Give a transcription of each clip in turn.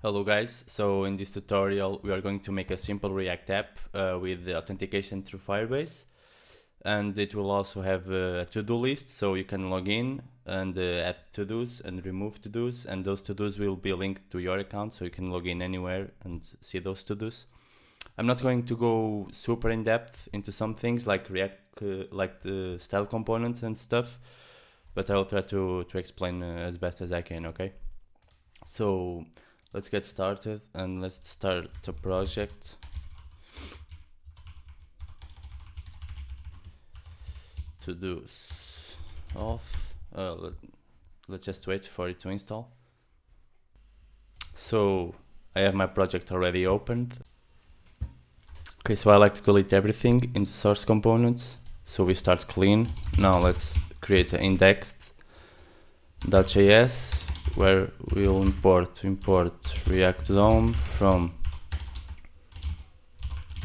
Hello guys, so in this tutorial we are going to make a simple React app with the authentication through Firebase, and it will also have a to-do list, so you can log in and add to-dos and remove to-dos, and those to-dos will be linked to your account, so you can log in anywhere and see those to-dos. I'm not going to go super in depth into some things like React, like the style components and stuff, but I will try to explain as best as I can, okay? So let's get started and let's start a project. To-dos auth. Let's just wait for it to install. So I have my project already opened. Okay, so I like to delete everything in the source components, so we start clean. Now let's create an indexed.js where we'll import React DOM from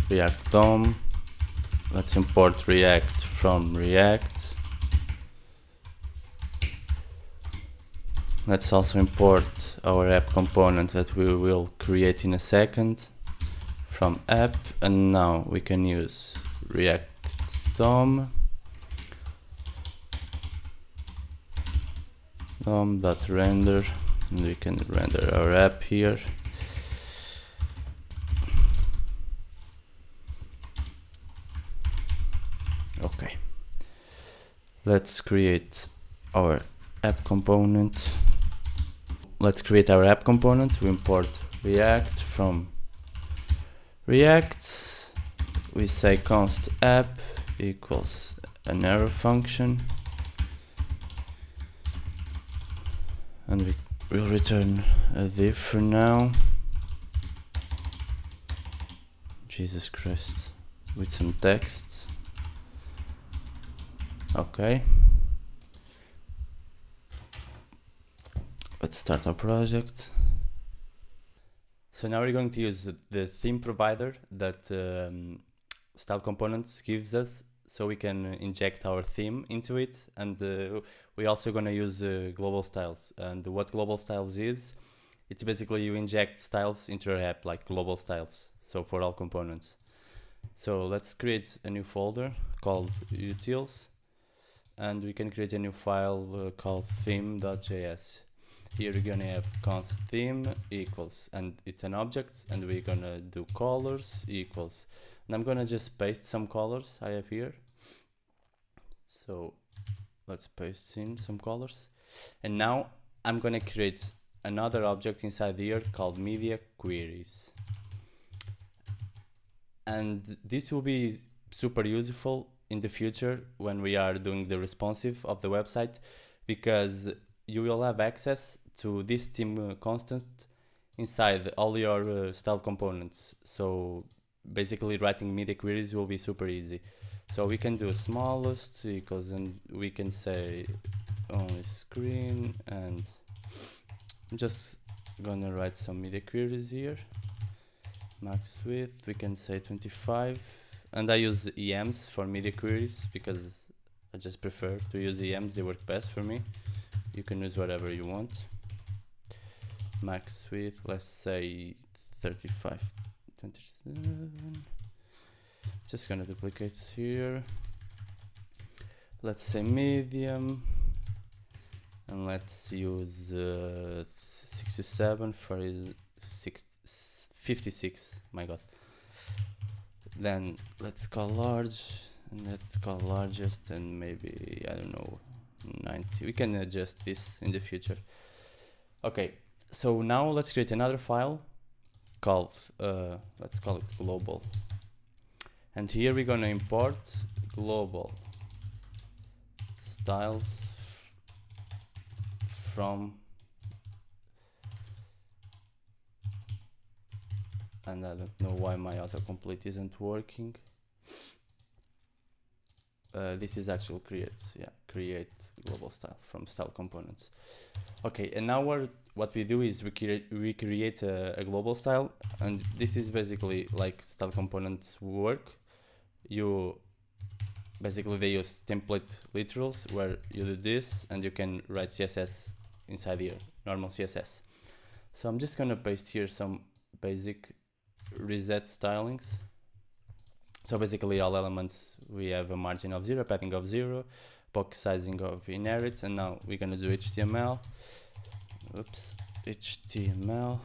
React DOM. Let's import React from React. Let's also import our app component that we will create in a second from app, and now we can use React DOM DOM.render, and we can render our app here. Okay, let's create our app component. Let's create our app component. We import React from React. We say const app equals an arrow function, and we will return a div for now. Jesus Christ, with some text. Okay, let's start our project. So now we're going to use the theme provider that Style Components gives us, so we can inject our theme into it, and we're also going to use global styles. And what global styles is, it's basically you inject styles into your app, like global styles, so for all components. So let's create a new folder called utils, and we can create a new file called theme.js. Here we're gonna have const theme equals, and it's an object, and we're gonna do colors equals, and I'm gonna just paste some colors I have here. So let's paste in some colors, and now I'm gonna create another object inside here called media queries, and this will be super useful in the future when we are doing the responsive of the website, because you will have access to this theme constant inside all your style components. So basically writing media queries will be super easy. So we can do smallest equals, and we can say only screen, and I'm just gonna write some media queries here. Max width, we can say 25, and I use EMs for media queries because I just prefer to use EMs, they work best for me. You can use whatever you want. Max width, let's say 35, 27. Just gonna duplicate here. Let's say medium, and let's use 67 for 56. My god. Then let's call large, and let's call largest, and maybe, I don't know, 90. We can adjust this in the future. Okay, so now let's create another file called let's call it global, and here we're gonna import global styles from, and I don't know why my autocomplete isn't working. This is actual create global style from style components. Okay, and now what we do is we create a global style, and this is basically like style components work. You basically, they use template literals where you do this and you can write CSS inside here, normal CSS. So I'm just gonna paste here some basic reset stylings. So basically all elements, we have a margin of 0, padding of 0, box sizing of inherits, and now we're gonna do HTML. Oops, HTML.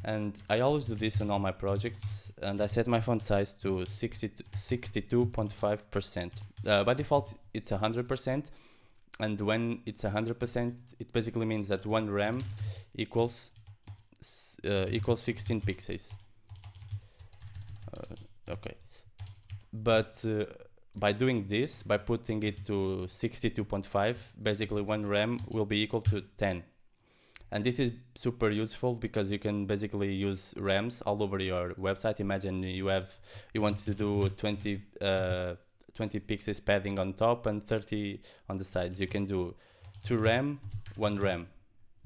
And I always do this on all my projects, and I set my font size to 62.5%. By default, it's 100%, and when it's 100%, it basically means that 1 rem equals 16 pixels. Okay, but by doing this, by putting it to 62.5, basically 1 rem will be equal to 10. And this is super useful because you can basically use RAMs all over your website. Imagine you want to do 20 pixels padding on top and 30 on the sides. You can do 2 RAM, 1 RAM,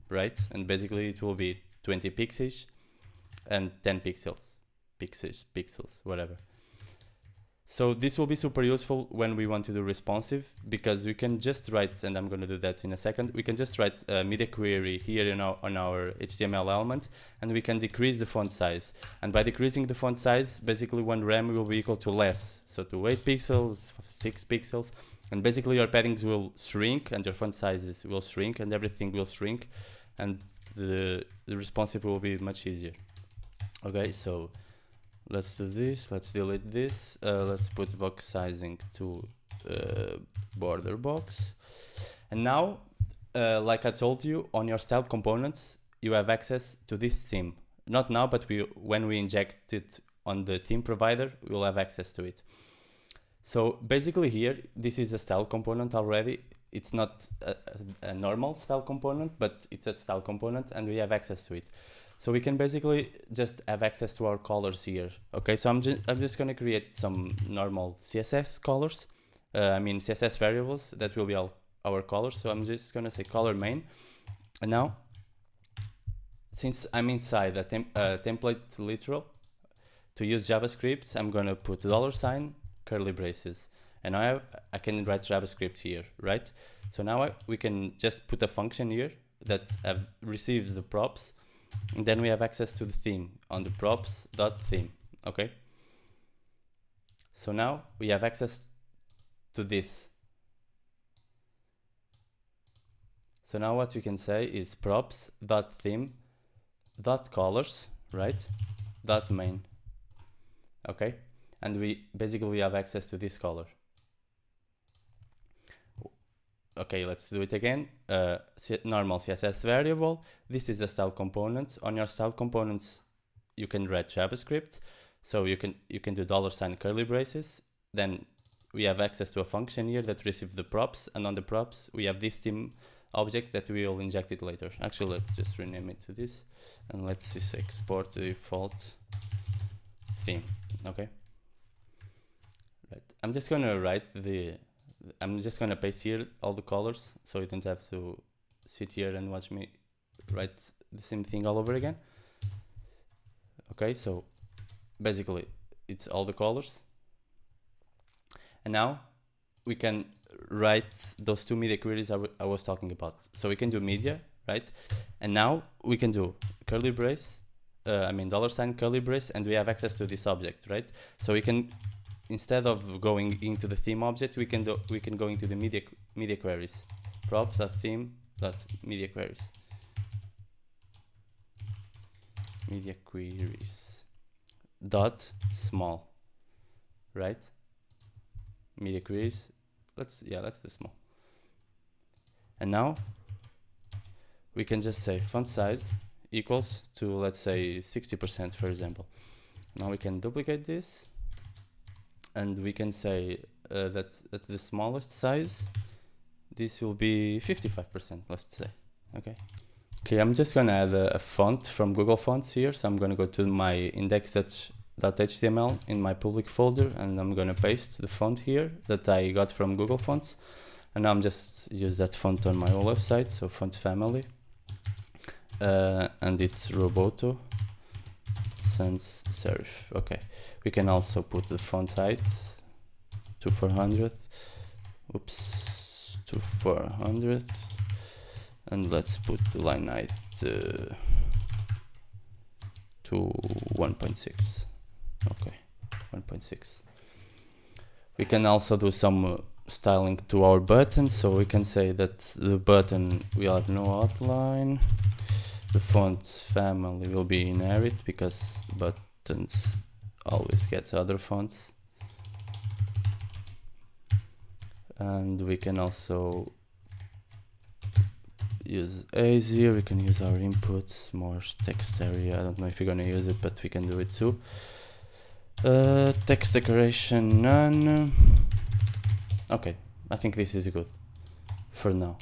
right? And basically it will be 20 pixels and 10 pixels, whatever. So this will be super useful when we want to do responsive, because we can just write, and I'm going to do that in a second, we can just write a media query here on our HTML element, and we can decrease the font size. And by decreasing the font size, basically 1 rem will be equal to less, so to 8 pixels, 6 pixels, and basically your paddings will shrink and your font sizes will shrink and everything will shrink, and the responsive will be much easier. Okay, so let's do this, let's delete this, let's put box sizing to border box. And now, like I told you, on your style components, you have access to this theme. Not now, but when we inject it on the theme provider, we'll have access to it. So basically here, this is a style component already. It's not a normal style component, but it's a style component and we have access to it. So we can basically just have access to our colors here. Okay, so I'm just gonna create some normal CSS colors. CSS variables that will be all our colors. So I'm just gonna say color main. And now, since I'm inside a template literal, to use JavaScript, I'm gonna put $, curly braces. And now I can write JavaScript here, right? So now we can just put a function here that have received the props. And then we have access to the theme on the props.theme, okay? So now we have access to this. So now what we can say is props.theme.colors, right? .main, okay? And we basically have access to this color. Okay, let's do it again. Normal CSS variable. This is the style component. On your style components, you can write JavaScript. So you can do $ curly braces. Then we have access to a function here that receives the props. And on the props, we have this theme object that we will inject it later. Actually, let's just rename it to this. And let's just export the default theme. Okay. Right. I'm just gonna paste here all the colors, so you don't have to sit here and watch me write the same thing all over again. Okay, so basically it's all the colors. And now we can write those 2 media queries I was talking about. So we can do media, right? And now we can do curly brace, $ curly brace, and we have access to this object, right? So we can, instead of going into the theme object, we can go into the media queries, props.theme.media queries, media queries dot small, right? Media queries. Let's do small. And now we can just say font size equals to, let's say, 60%, for example. Now we can duplicate this. And we can say that at the smallest size, this will be 55%, let's say, okay? Okay, I'm just gonna add a font from Google Fonts here. So I'm gonna go to my index.html in my public folder, and I'm gonna paste the font here that I got from Google Fonts. And now I'm just use that font on my whole website, so font family. And it's Roboto. Sans serif. Okay, we can also put the font height to 400. Oops, to 400. and let's put the line height to 1.6. Okay, 1.6. We can also do some styling to our button, so we can say that the button will have no outline. The font family will be inherit because buttons always get other fonts. And we can also use A's here. We can use our inputs, more text area. I don't know if you're gonna use it, but we can do it too. Text decoration none. Okay, I think this is good for now.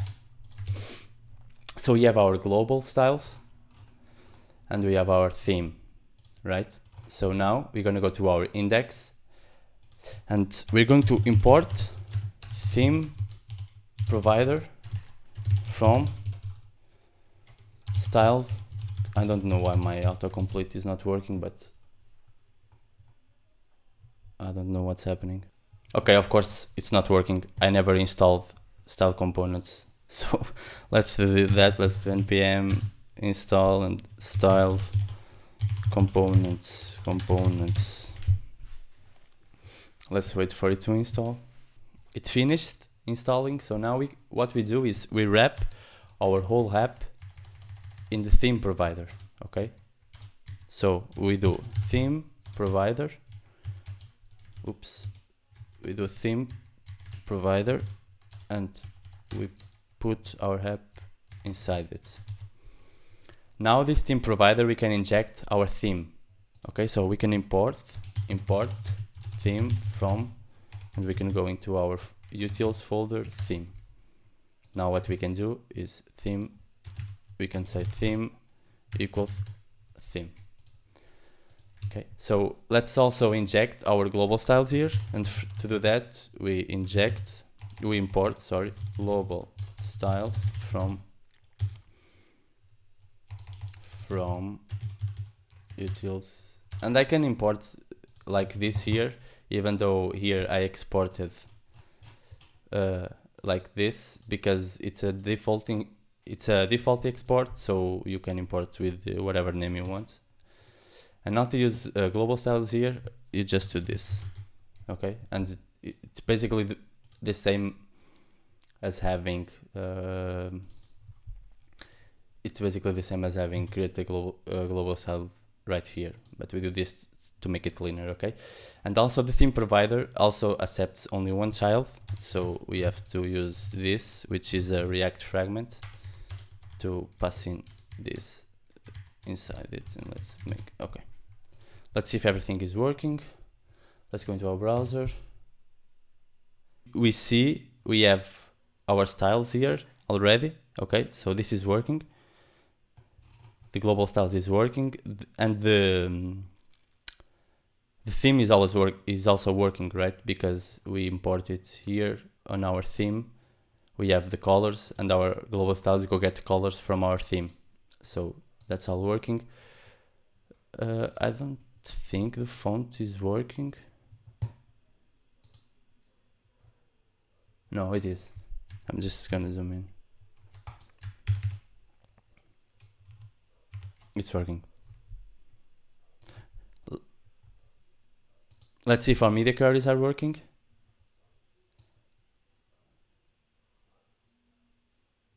So we have our global styles and we have our theme, right? So now we're gonna go to our index and we're going to import theme provider from style. I don't know why my autocomplete is not working, but I don't know what's happening. Okay, of course it's not working. I never installed style components. So let's do that. Let's do npm install and style components. Let's wait for it to install. It finished installing. So now what we do is we wrap our whole app in the theme provider. Okay, so we do theme provider. We do theme provider and we put our app inside it. Now this theme provider, we can inject our theme. Okay, so we can import theme from, and we can go into our utils folder theme. Now what we can do is theme, we can say theme equals theme. Okay, so let's also inject our global styles here, and to do that we import global styles from utils, and I can import like this here, even though here I exported like this because it's a default export, so you can import with whatever name you want. And not to use global styles here, you just do this. Okay, and it's basically the same as having create a global style right here, but we do this to make it cleaner. Okay, and also the theme provider also accepts only one child, so we have to use this, which is a React fragment, to pass in this inside it. And let's see if everything is working. Let's go into our browser. We see we have our styles here already. Okay, so this is working. The global styles is working, and the theme is also working, right? Because we import it here on our theme. We have the colors, and our global styles go get colors from our theme. So that's all working. I don't think the font is working. No, it is. I'm just gonna zoom in. It's working. Let's see if our media queries are working.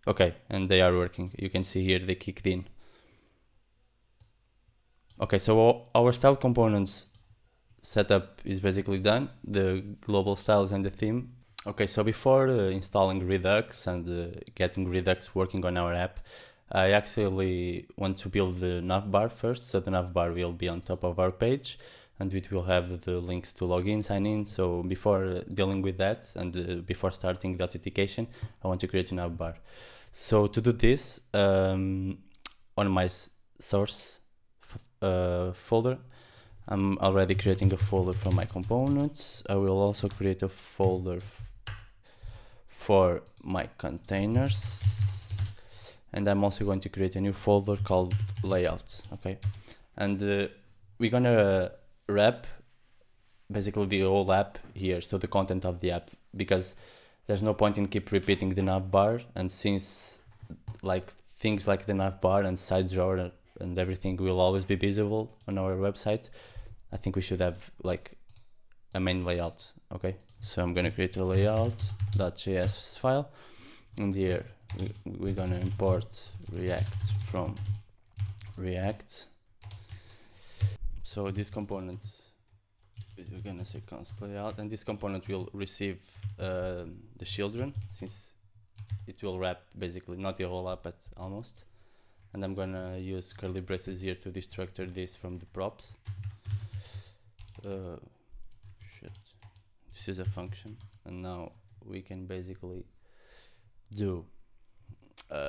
Okay, and they are working. You can see here they kicked in. Okay, so our style components setup is basically done. The global styles and the theme. Okay, so before installing Redux and getting Redux working on our app, I actually want to build the Navbar first. So the Navbar will be on top of our page, and it will have the links to login, sign in. So before dealing with that and before starting the authentication, I want to create a Navbar. So to do this, on my source folder, I'm already creating a folder for my components. I will also create a folder for my containers, and I'm also going to create a new folder called layouts. Okay, and we're gonna wrap basically the whole app here, so the content of the app, because there's no point in keep repeating the navbar, and since like things like the navbar and SideDrawer and everything will always be visible on our website, I think we should have like a main layout. Okay, so I'm gonna create a layout.js file, and here we're gonna import React from React. So this component, we're gonna say const layout, and this component will receive the children, since it will wrap basically not the whole app but almost. And I'm gonna use curly braces here to destructure this from the props. Shit, this is a function, and now we can basically do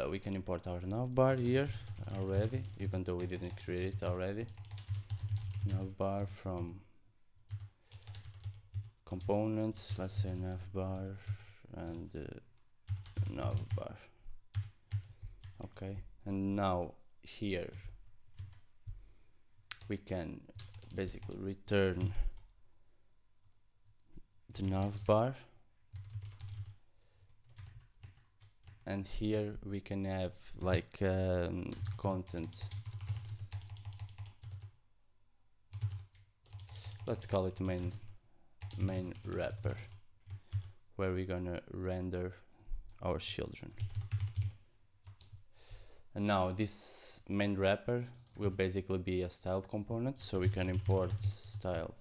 we can import our navbar here already, even though we didn't create it already. Navbar from components, let's say navbar and navbar. Okay, and now here we can basically return the navbar, and here we can have like content, let's call it main wrapper, where we're gonna render our children. And now this main wrapper will basically be a styled component, so we can import style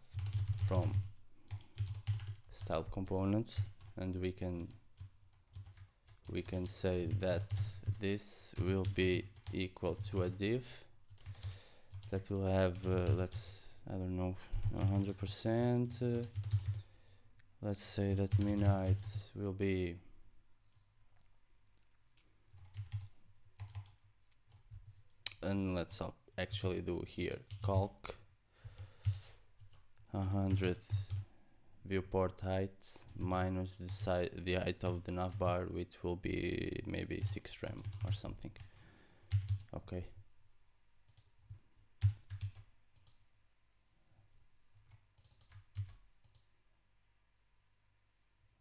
from styled components, and we can say that this will be equal to a div that will have I don't know, 100%. Let's say that min height will be and let's actually do here calc 100 viewport height minus the height of the navbar, which will be maybe 6 rem or something. Okay.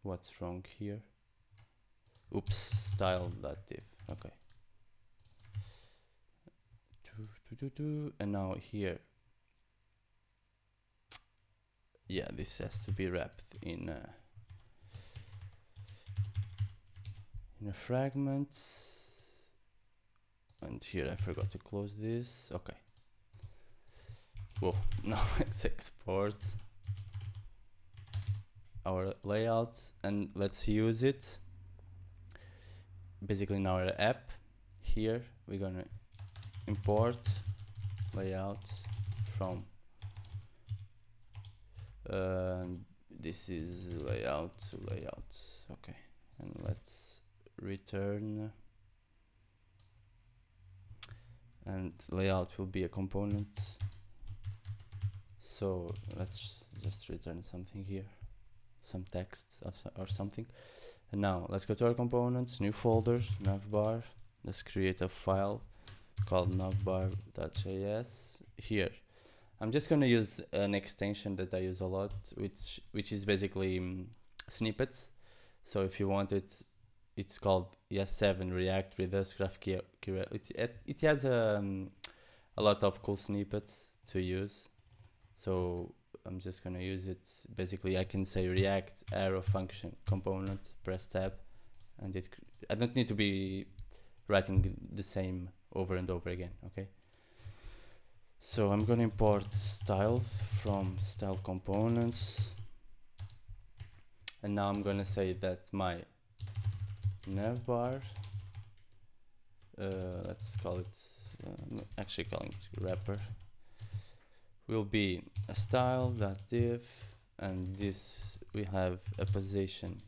What's wrong here? Oops, style.div. Okay. And now here, yeah, this has to be wrapped in a fragment. And here I forgot to close this. Okay. Whoa. Now let's export our layouts and let's use it basically in our app. Here we're gonna import layout from this is layout. Okay, and let's return, and layout will be a component, so let's just return something here, some text or something. And now let's go to our components, new folders, navbar. Let's create a file called navbar.js. Here I'm just going to use an extension that I use a lot, which is basically snippets. So if you want it, it's called ES7 React Redux GraphQL. It has a lot of cool snippets to use. So I'm just going to use it. Basically I can say React arrow function component, press tab, and I don't need to be writing the same over and over again. Okay. So I'm going to import style from style components, and now I'm going to say that my navbar, let's call it, I'm actually calling it wrapper, will be a style.div, and this we have a position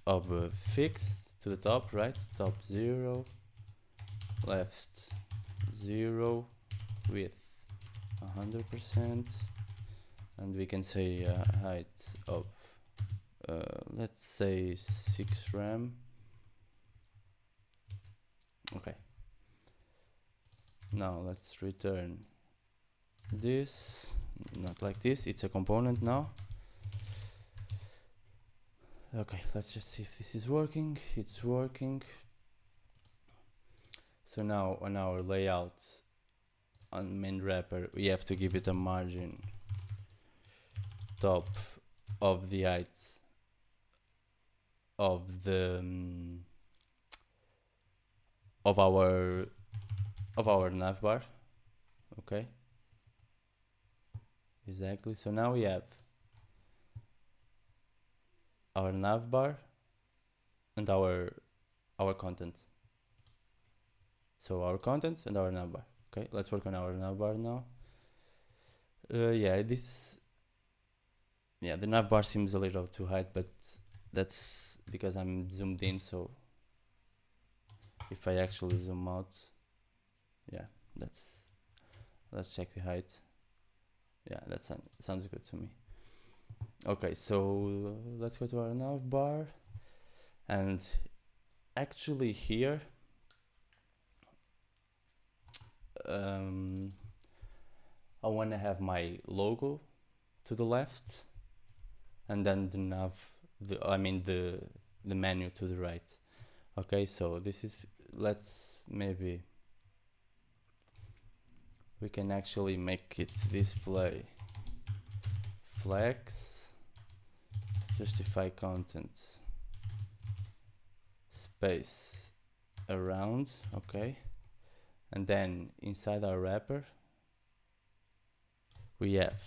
of fixed to the top, right? Top 0, left 0, width 100%, and we can say height of let's say 6 rem. Okay, now let's return this, not like this, it's a component now. Okay, let's just see if this is working. It's working. So now on our layout on main wrapper, we have to give it a margin top of the height of the of our navbar. Okay, exactly. So now we have our navbar and our content. So our content and our navbar. Okay, let's work on our navbar now. The navbar seems a little too high, but that's because I'm zoomed in. So if I actually zoom out, yeah, let's check the height. Yeah, that sounds good to me. Okay, so let's go to our navbar, and actually here I want to have my logo to the left, and then the menu to the right. Okay, so this is, maybe we can actually make it display flex justify content space around. Okay, and then inside our wrapper we have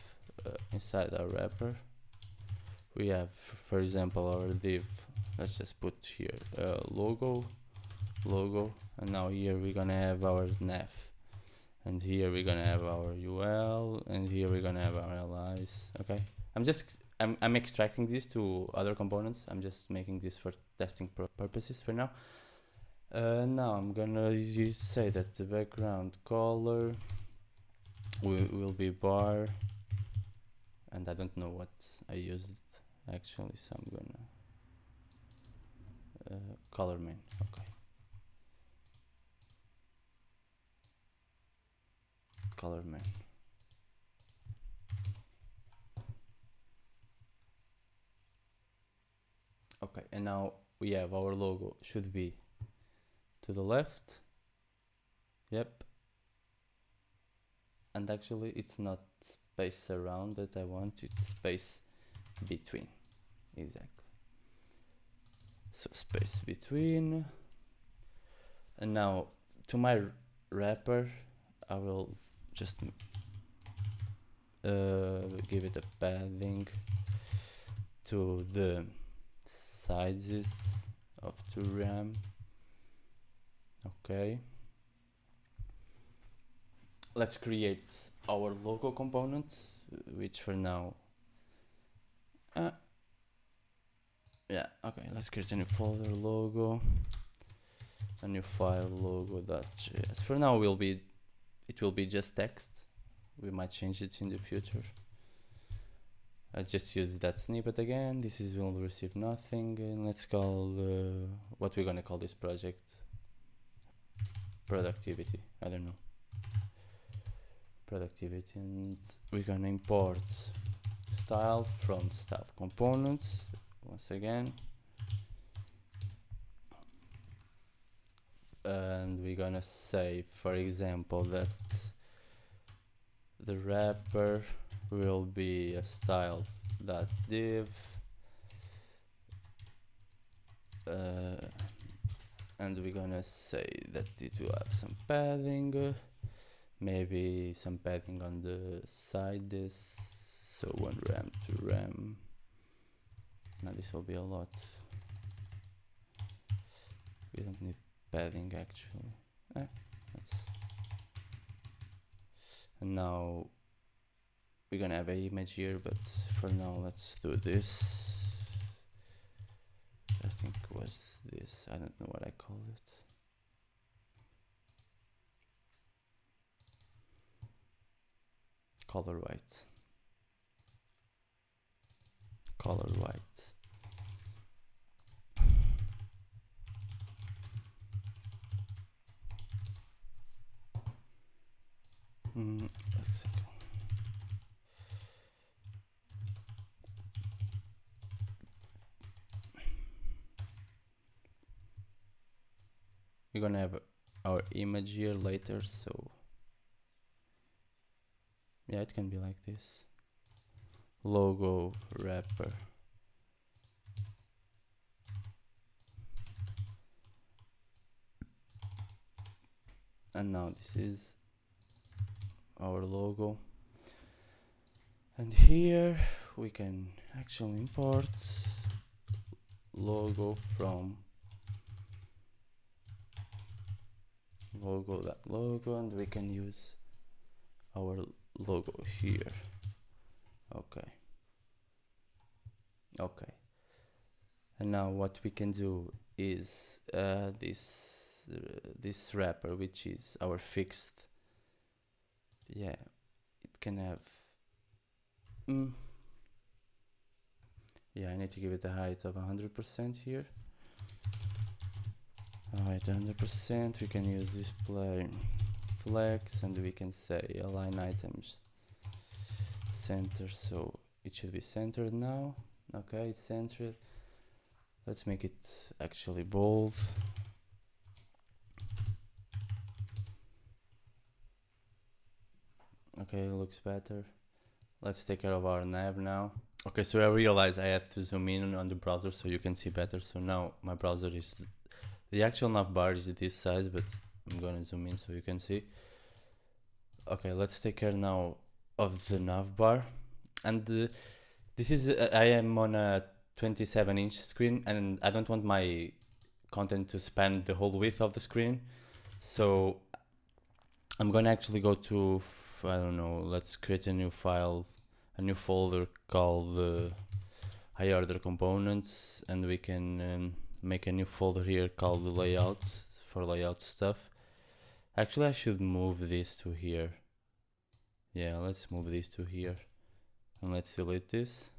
for example our div. Let's just put here logo, and now here we're gonna have our nav, and here we're gonna have our UL, and here we're gonna have our LIs. Okay, I'm extracting this to other components. I'm just making this for testing purposes for now. Now I'm gonna say that the background color will be bar, and I don't know what I used actually, so I'm gonna color main. Okay, color main. Okay, and now we have our logo should be to the left. Yep, and actually it's not space around that I want, it's space between. Exactly, so space between. And now to my wrapper I will just give it a padding to the sizes of 2 RAM. Okay, let's create our logo component, which for now okay, let's create a new folder, logo, a new file, logo.js. For now it will be just text. We might change it in the future. I just use that snippet again. This will receive nothing, and let's call what we're gonna call this project productivity. I don't know, productivity, and we're gonna import style from style components once again, and we're gonna say, for example, that the wrapper will be a style.div, and we're gonna say that it will have some padding, maybe some padding on the sides, so 1 RAM, 2 RAM. Now this will be a lot. We don't need padding actually. And now we're gonna have an image here, but for now let's do this. I think it was this, I don't know what I called it. Color white. Let's see. We're gonna have our image here later, so yeah, it can be like this. Logo wrapper. And now this is our logo. And here we can actually import logo from logo.logo, and we can use our logo here. Okay. And now what we can do is this wrapper, which is our fixed. Yeah, it can have. Yeah, I need to give it a height of 100% here. Height 100%. We can use display flex, and we can say align items center, so it should be centered now. Okay, it's centered. Let's make it actually bold. Okay, looks better. Let's take care of our nav now. Okay, so I realized I have to zoom in on the browser so you can see better. So now my browser is, the actual navbar is this size, but I'm gonna zoom in so you can see. Okay, let's take care now of the navbar. And this is, I am on a 27-inch screen, and I don't want my content to span the whole width of the screen. So I'm gonna actually go to, I don't know, let's create a new file, a new folder called high order components, and we can make a new folder here called layout for layout stuff. Actually, I should move this to here. Yeah, let's move this to here, and let's delete this.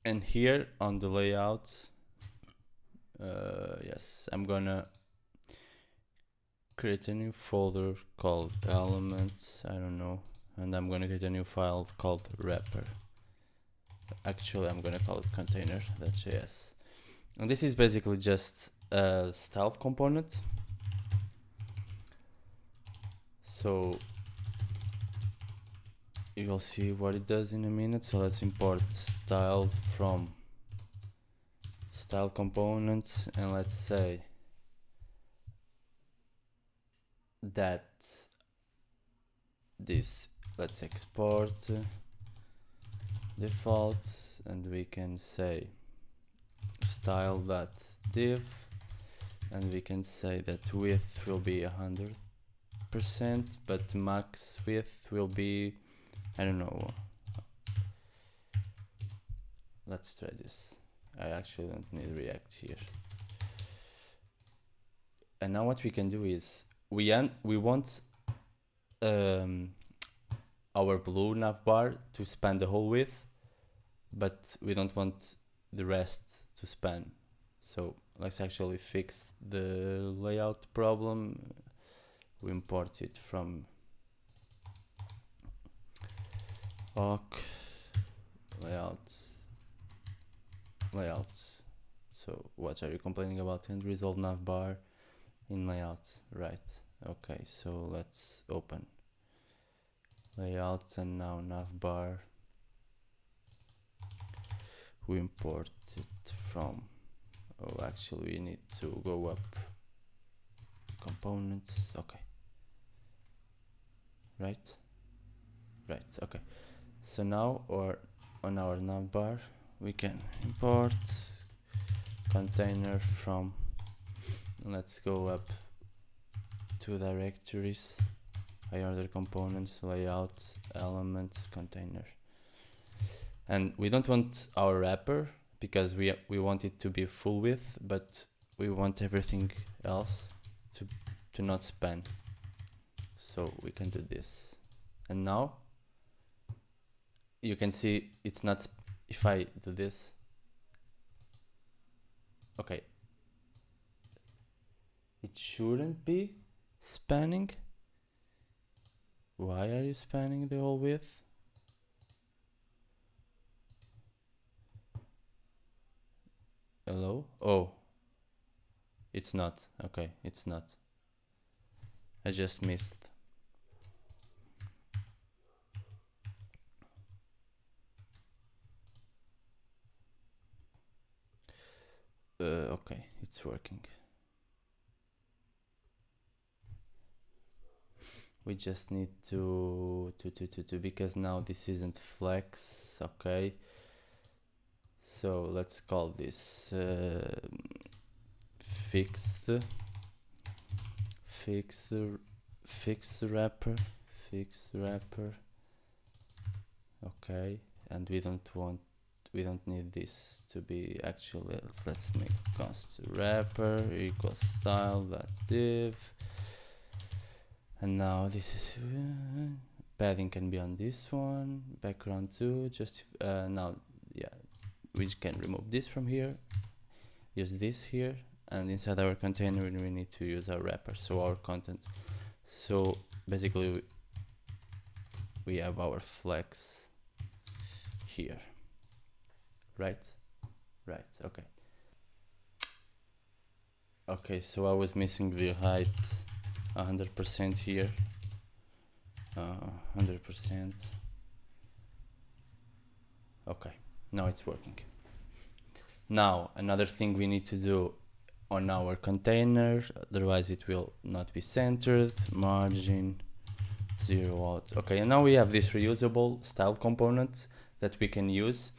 And here on the layout, yes, I'm gonna create a new folder called elements, I don't know, and I'm gonna create a new file called wrapper. Actually, I'm gonna call it container.js, and this is basically just a style component. So you will see what it does in a minute. So let's import style from style component, and let's say that this, let's export default, and we can say style.div, and we can say that width will be 100%, but max width will be, I don't know, let's try this. I actually don't need React here. And now what we can do is we want our blue navbar to span the whole width, but we don't want the rest to span. So let's actually fix the layout problem. We import it from awk layout. So what are you complaining about? And resolve navbar in layout, right? Okay, so let's open layout, and now navbar, we import it from, oh, actually we need to go up components. Okay, right, okay. So now, or on our navbar, we can import container from, let's go up two directories, high order components, layout, elements, container. And we don't want our wrapper because we want it to be full width, but we want everything else to not span. So we can do this. And now you can see it's not, if I do this, okay, it shouldn't be spanning. Why are you spanning the whole width? Hello? Oh, it's not. Okay, it's not. I just missed. Okay, it's working. We just need to because now this isn't flex. Okay, so let's call this fixed wrapper. Okay, and we don't need this to be actually. Let's make const wrapper equals style.div. And now this is padding can be on this one, background too. Just now, yeah, we can remove this from here, use this here, and inside our container we need to use our wrapper, so our content. So basically we have our flex here, right? Okay, so I was missing the height 100% here. 100%. Okay, now it's working. Now another thing we need to do on our container, otherwise it will not be centered. Margin 0 out. Okay, and now we have this reusable style component that we can use.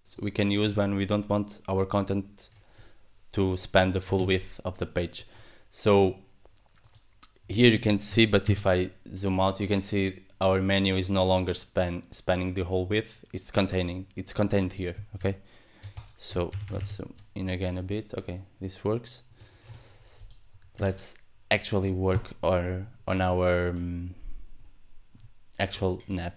So we can use when we don't want our content to span the full width of the page. So here you can see, but if I zoom out, you can see our menu is no longer spanning the whole width. It's contained here. Okay, so let's zoom in again a bit. Okay, this works. Let's actually work on our actual nav.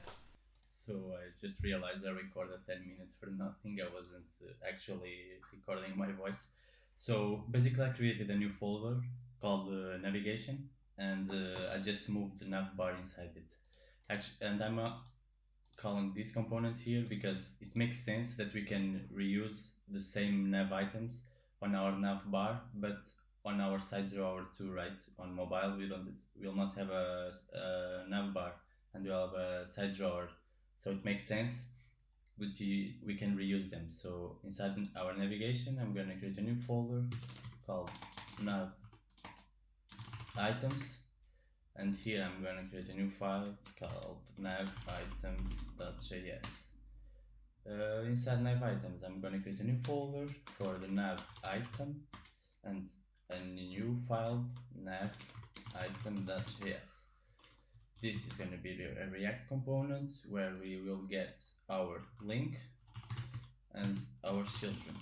So I just realized I recorded 10 minutes for nothing. I wasn't actually recording my voice. So basically I created a new folder called navigation, and I just moved the navbar inside it. And I'm calling this component here because it makes sense that we can reuse the same nav items on our navbar, but on our SideDrawer too, right? On mobile, we'll not have a navbar, and we'll have a SideDrawer, so it makes sense. But we can reuse them. So inside our navigation, I'm gonna create a new folder called nav items, and here I'm gonna create a new file called navitems.js. Inside nav items, I'm gonna create a new folder for the nav item and a new file nav item.js. This is gonna be a React component where we will get our link and our children,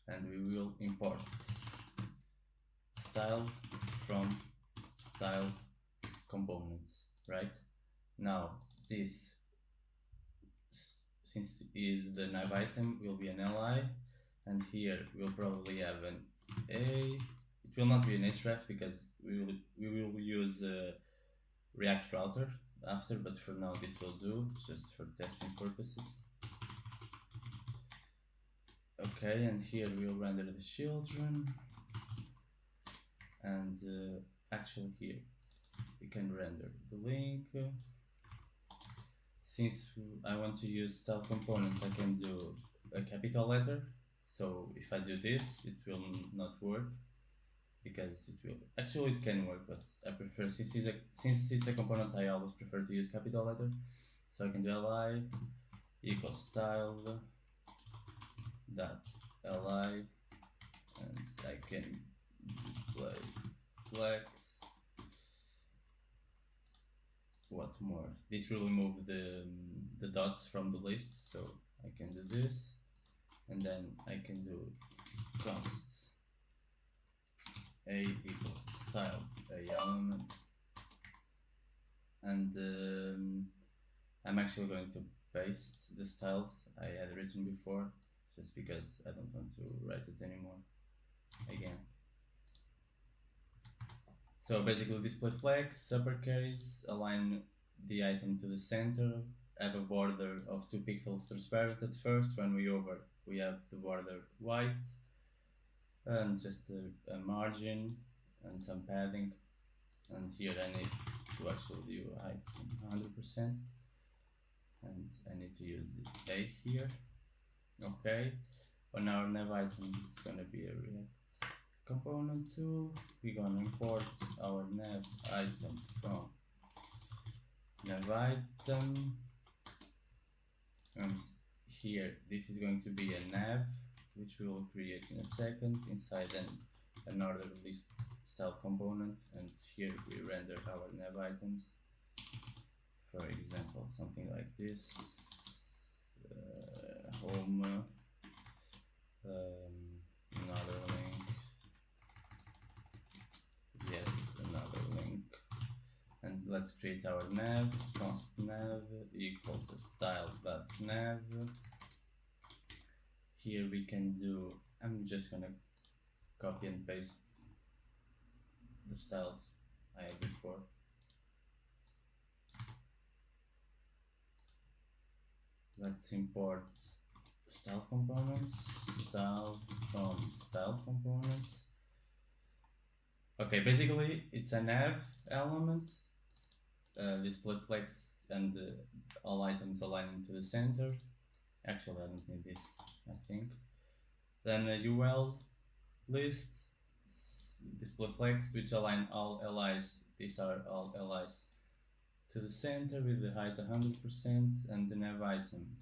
and we will import style from style components. Right now, this, since is the nav item, will be an li, and here we'll probably have an a. It will not be an href because we will use React router after, but for now this will do just for testing purposes. Okay, and here we'll render the children, and actually here we can render the link. Since I want to use style components, I can do a capital letter. So if I do this, it will not work because it can work, but I prefer, since it's a component, I always prefer to use capital letter. So I can do li equals style dot li, and I can display flex. What more? This will remove the dots from the list, so I can do this, and then I can do const a equals style a element, and I'm actually going to paste the styles I had written before, just because I don't want to write it anymore again. So basically display flex, uppercase, align the item to the center, have a border of 2 pixels transparent at first. When we hover, we have the border white, and just a margin and some padding. and here I need to actually do height 100%, and I need to use the A here. Okay, on our nav item it's gonna be a React component tool. We're gonna import our nav item from nav item, and here this is going to be a nav, which we will create in a second inside another list style component, and here we render our nav items. For example, something like this, home, another link, yes, another link, and let's create our nav. Const nav equals a style.nav. Here we can do, I'm just gonna copy and paste the styles I had before. Let's import style components, style from style components. Okay, basically it's a nav element, display flex, and all items aligning to the center. Actually, I don't need this, I think. Then a UL list, display flex, which align all LIs. These are all LIs to the center with the height 100%, and the nav item.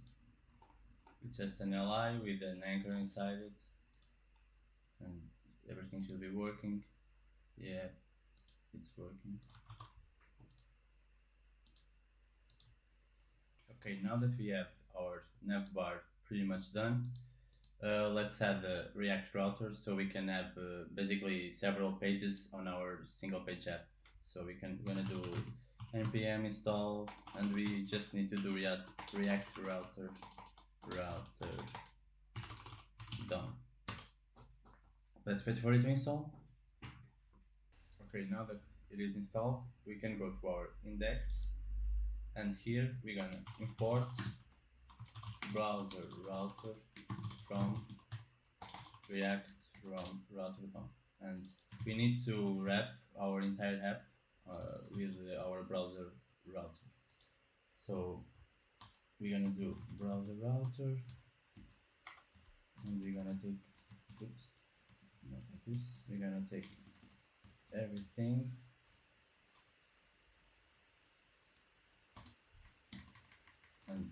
It's just an LI with an anchor inside it, and everything should be working. Yeah, it's working. Okay, now that we have our Navbar pretty much done, let's add the React router so we can have basically several pages on our single page app. So we're gonna do npm install, and we just need to do React router done. Let's wait for it to install. Okay, now that it is installed, we can go to our index, and here we're gonna import browser router from React router DOM, and we need to wrap our entire app with our browser router. So we're gonna do browser router, and we're gonna take, oops, not like this. We're gonna take everything and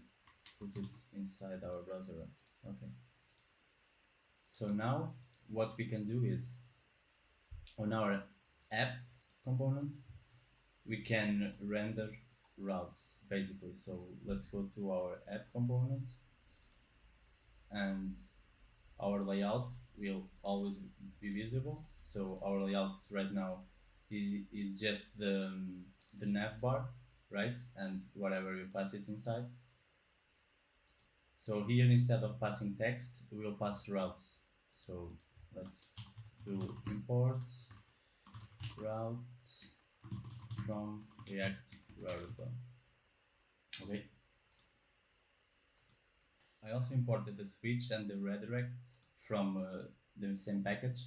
put it inside our browser router. Okay. So now what we can do is, on our app component, we can render routes basically. So let's go to our app component, and our layout will always be visible. So our layout right now is just the navbar, right? And whatever you pass it inside. So here, instead of passing text, we will pass routes. So let's do import route from React router. Okay. I also imported the switch and the redirect from the same package.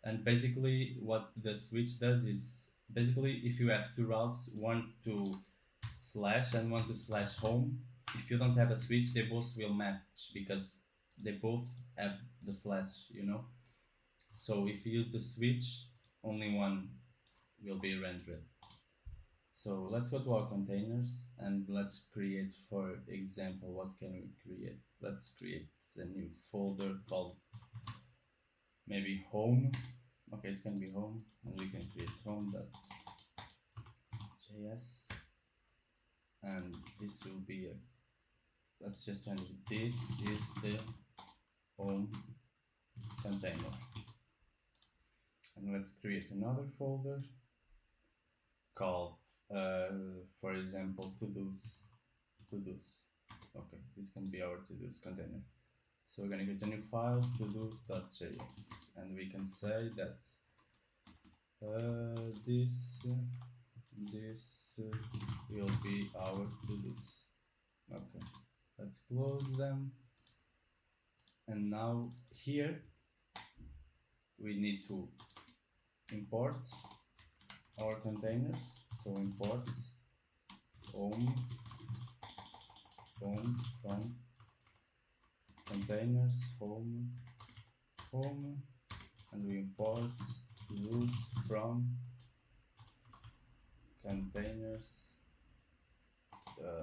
And basically what the switch does is, basically if you have two routes, one to slash and one to slash home, if you don't have a switch, they both will match because they both have the slash, you know. So if you use the switch, only one will be rendered. So let's go to our containers and let's create, for example, what can we create? Let's create a new folder called maybe home. Okay, it can be home, and we can create home.js, and this will be a, let's just render this is the home container, and let's create another folder called for example to-dos. Okay, this can be our to-dos container. So we're gonna create a new file, to-dos.js, and we can say that this will be our to-dos. Okay, let's close them. And now here we need to import our containers. So import home from containers home, and we import rows from containers,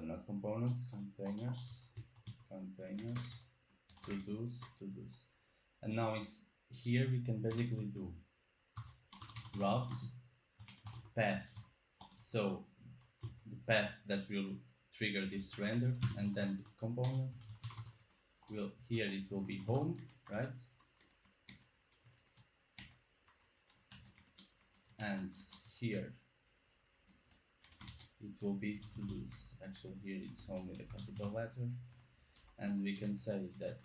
not components, containers, to-dos. And now is here we can basically do route path. So the path that will trigger this render, and then the component will, here it will be home, right? And here it will be to-dos. Actually here it's home with a capital letter, and we can say that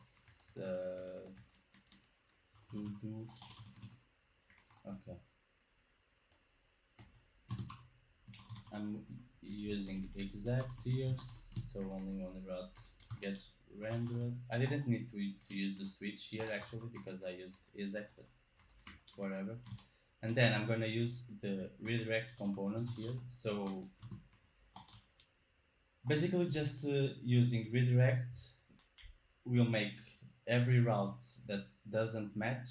to-dos. Okay, I'm using exact here, so only one route gets rendered. I didn't need to use the switch here actually because I used exact, but whatever. And then I'm gonna use the redirect component here. So basically just using redirect will make every route that doesn't match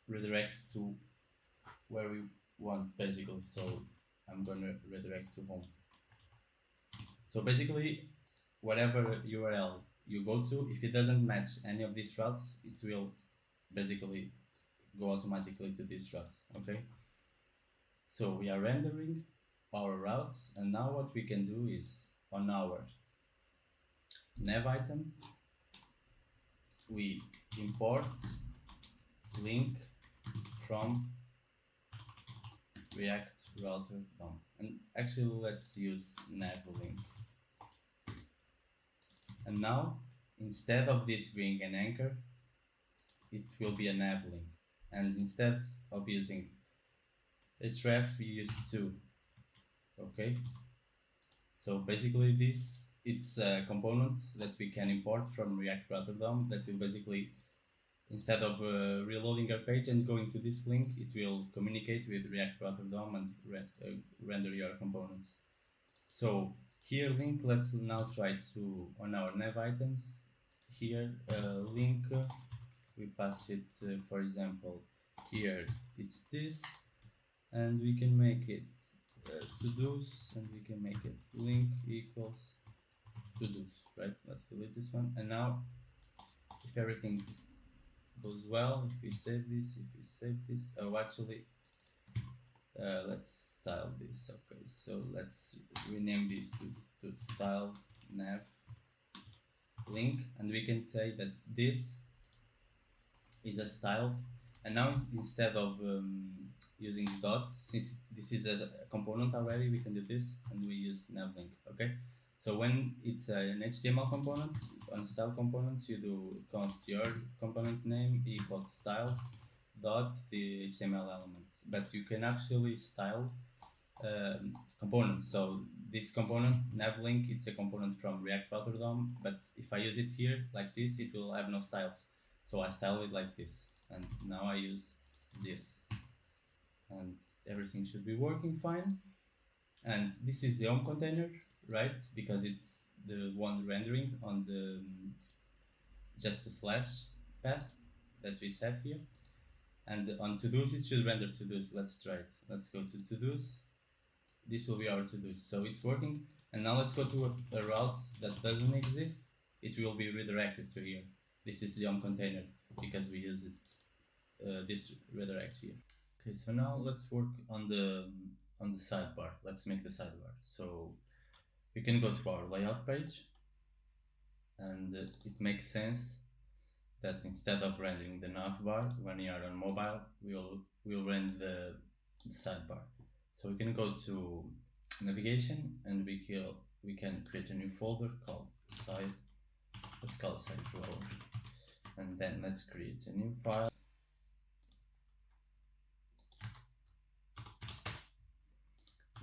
redirect to where we want basically. So I'm gonna redirect to home. So basically whatever URL you go to, if it doesn't match any of these routes, it will basically go automatically to these routes. Okay, so we are rendering our routes, and now what we can do is on our nav item we import link from React router DOM. And actually let's use nav link. And now instead of this being an anchor, it will be a nav link. And instead of using href, we use 2. Okay, so basically this, it's a component that we can import from React router DOM that will basically, instead of reloading our page and going to this link, it will communicate with React router DOM and render your components. So here link, let's now try to, on our nav items, here link, we pass it, for example, here it's this, and we can make it to-dos, and we can make it link equals to-dos, right? Let's delete this one. And now if everything goes well, if we save this, oh actually let's style this. Okay, so let's rename this to styled nav link, and we can say that this is a styled, and now instead of using dot, since this is a component already, we can do this and we use nav link. Okay, so when it's an HTML component, on style components you do count your component name equals style dot the HTML elements, but you can actually style components. So this component nav link, it's a component from React router DOM, but if I use it here like this, it will have no styles. So I style it like this, and now I use this, and everything should be working fine. And this is the home container, right? Because it's the one rendering on the just the slash path that we set here. And on to-dos, it should render to-dos. Let's try it. Let's go to to-dos. This will be our to-dos. So it's working. And now let's go to a route that doesn't exist. It will be redirected to here. This is the home container because we use it, this redirect here. Okay, so now let's work on the sidebar. Let's make the sidebar. So we can go to our layout page, and it makes sense that instead of rendering the navbar when you are on mobile, we'll render the sidebar. So we can go to navigation, and we can create a new folder called let's call it SideDrawer, and then let's create a new file.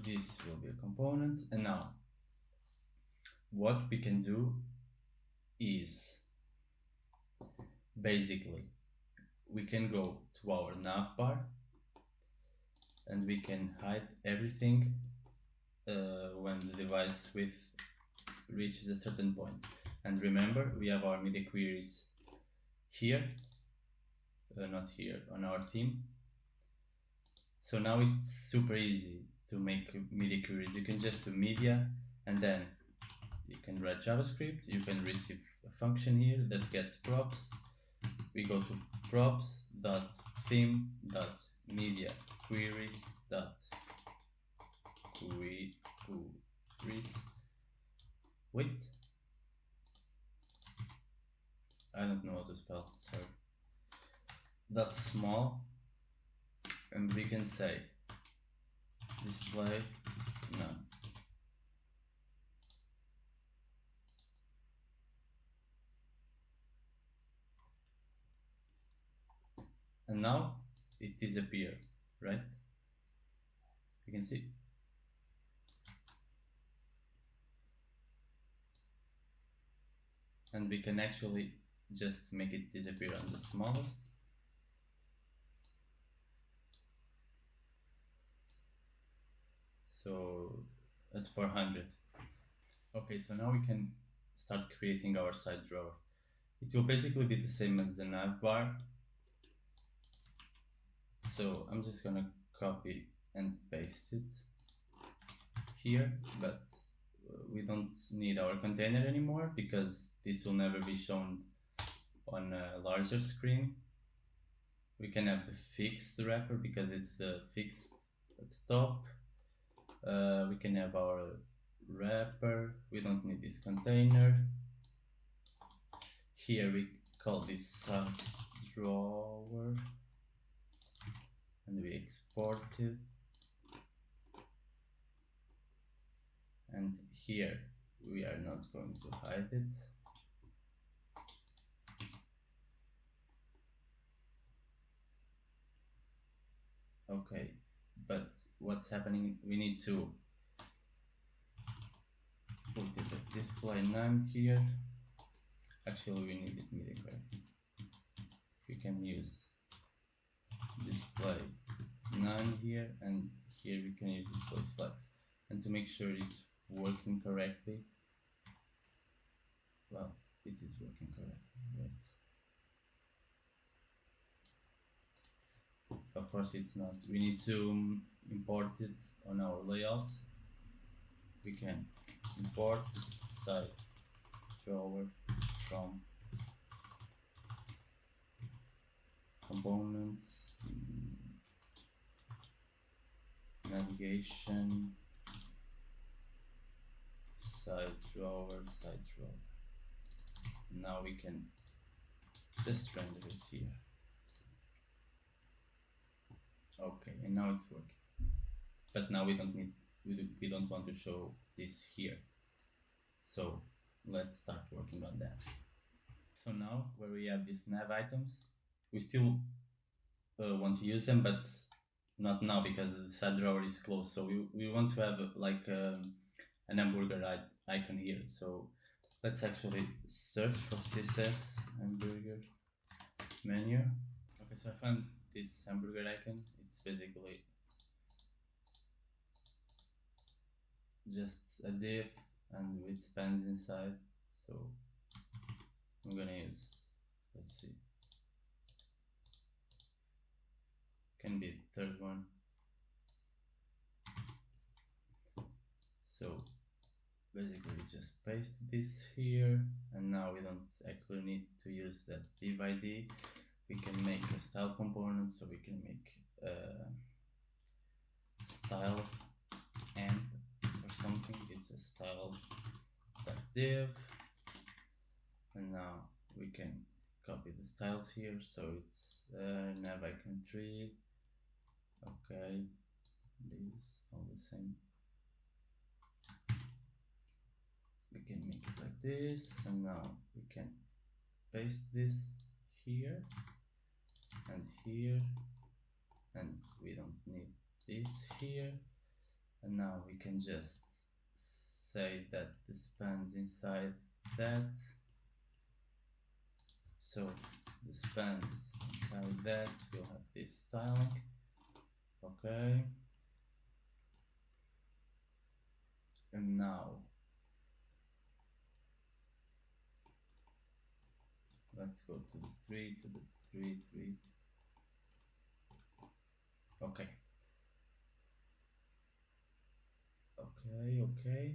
This will be a component, and now what we can do is basically we can go to our navbar, and we can hide everything when the device width reaches a certain point. And remember, we have our media queries here, not here, on our theme. So now it's super easy to make media queries. You can just do media, and then you can write JavaScript. You can receive a function here that gets props. We go to props.theme.media queries. Wait, I don't know how to spell, sorry. That's small, and we can say display none. And now it disappeared, right? You can see. And we can actually just make it disappear on the smallest. So at 400. Okay, so now we can start creating our SideDrawer. It will basically be the same as the Navbar. So I'm just gonna copy and paste it here, but we don't need our container anymore because this will never be shown on a larger screen. We can have the fixed wrapper because it's the fixed at the top. We can have our wrapper. We don't need this container. Here we call this SideDrawer and we export it. And here we are not going to hide it. Okay, but what's happening? We need to put it at display none here. Actually, we need it media query. We can use display none here, and here we can use display flex. And to make sure it's working correctly, well, it is working correctly, right? Of course it's not. We need to import it on our layout. We can import SideDrawer from components, navigation, SideDrawer. Now we can just render it here. Okay, and now it's working. But now we don't want to show this here. So let's start working on that. So now where we have these nav items, we still want to use them, but not now because the SideDrawer is closed. So we want to have like an hamburger icon here. So let's actually search for CSS hamburger menu. Okay, so I found this hamburger icon. It's basically just a div and with spans inside. So I'm gonna use, let's see, can be the third one. So basically we just paste this here, and now we don't actually need to use that div ID. We can make a style component, so we can make style amp or something. It's a style.div, and now we can copy the styles here. So it's nav icon 3. Okay, these all the same. We can make it like this, and now we can paste this here and here, and we don't need this here. And now we can just say that the spans inside that. So the spans inside that will have this styling. Okay, let's go to the 3, to the 3, 3. Okay. Okay.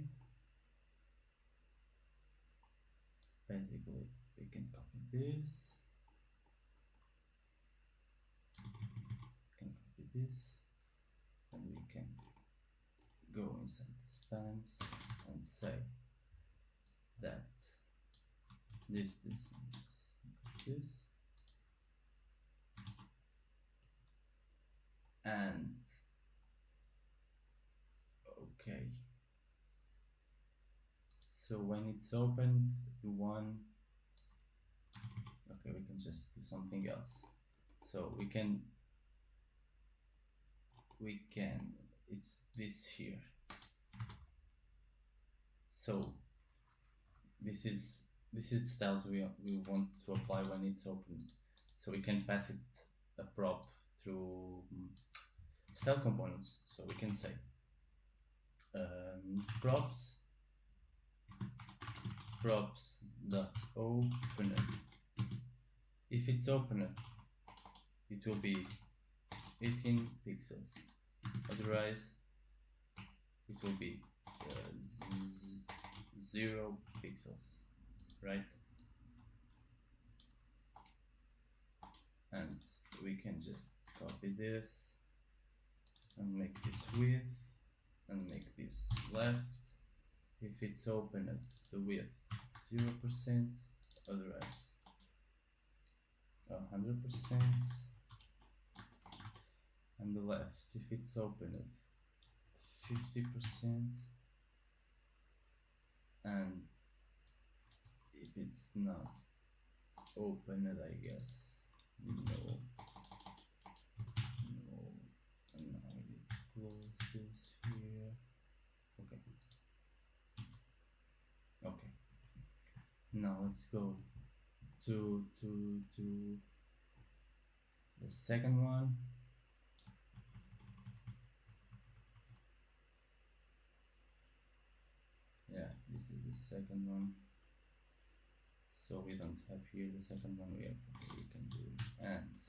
Basically, we can copy this. And we can go inside the spans and say that this, and okay. So when it's opened, the one, okay, we can just do something else. So we can, it's this here. So this is styles we want to apply when it's open. So we can pass it a prop through style components. So we can say props dot open. If it's open, it will be 18 pixels. Otherwise, it will be 0 pixels, right? And we can just copy this and make this width and make this left. If it's open at the width 0%, otherwise 100%, and the left if it's open at 50%, and if it's not open, I guess no. And now I need to close this here. Okay. Now let's go to the second one. Yeah, this is the second one. So we don't have here the second one. We can do and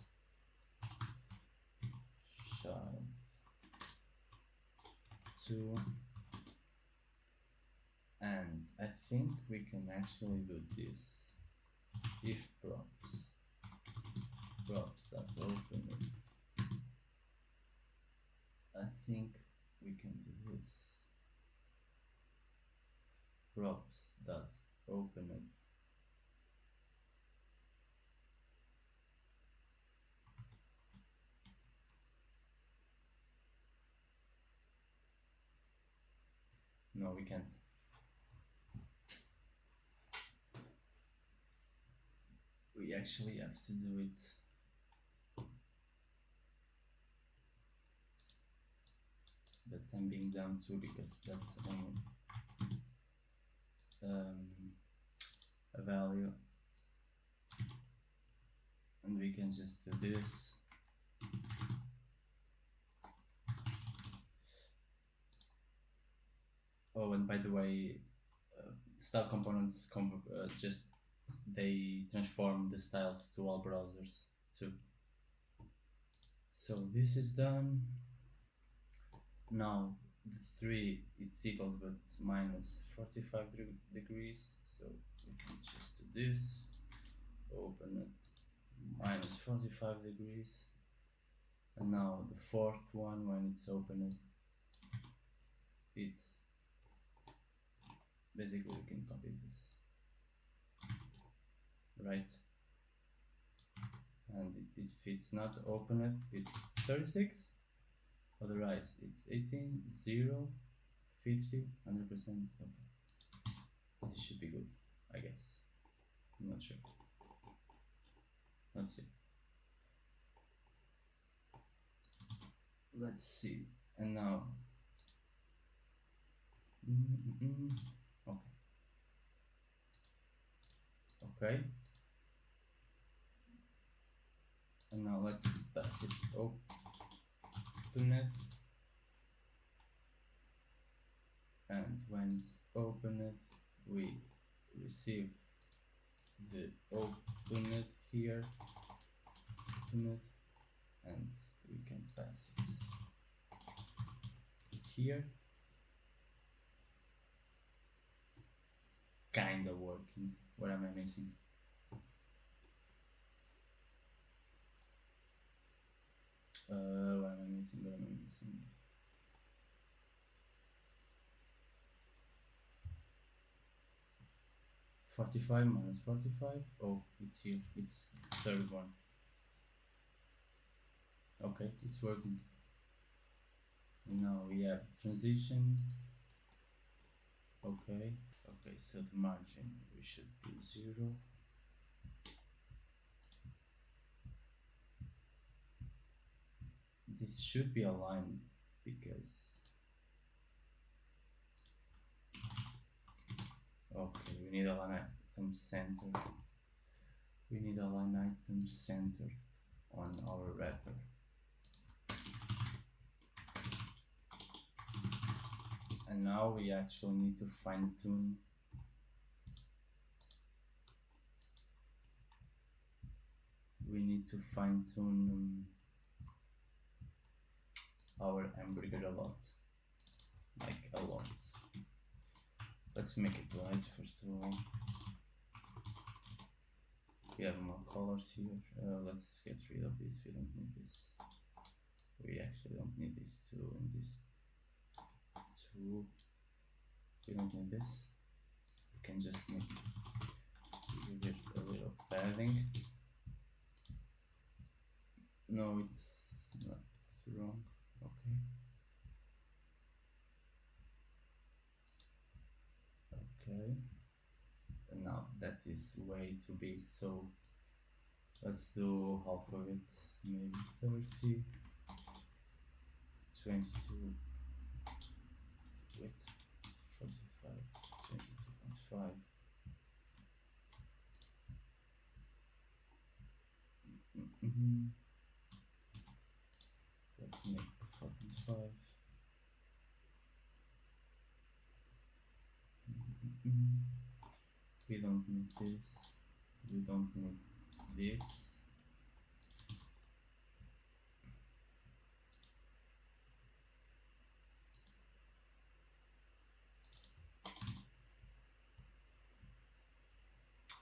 child 2, and I think we can actually do this. If props that open it, I think we can do this. Props that open it. No, we can't. We actually have to do it. But I'm being dumb too, because that's a value, and we can just do this. Oh, and by the way, style components just they transform the styles to all browsers too. So this is done. Now the 3 it's equals but minus 45 degrees, so we can just do this, open it, minus 45 degrees, and now the fourth one, when it's opened, it's basically we can copy this, right? And if it's not opened, it's 36, otherwise it's 18, 0, 50, 100%. Okay, this should be good, I guess. I'm not sure. Let's see. And now okay, and now let's pass it open it, and when it's open it, we receive the open it here, open it, and we can pass it here. Kinda working. What am I missing? What am I missing? What am I missing? -45 -45. Oh, it's here. It's third one. Okay, it's working. And now we have transition. Okay. Okay, so the margin we should do 0. This should be aligned because okay, we need a line item center. We need a line item center on our wrapper. And now we actually need to fine tune our hamburger a lot, like a lot. Let's make it white first of all. We have more colors here. Let's get rid of this. We don't need this. We actually don't need these two and this two. We don't need this. We can just make it, give it a little padding. No, it's not, it's wrong. Okay. Okay. And now that is way too big, so let's do half of it, maybe 30, 22 width, 45, 22.5. Let's make 4.5. We don't need this. We don't need this.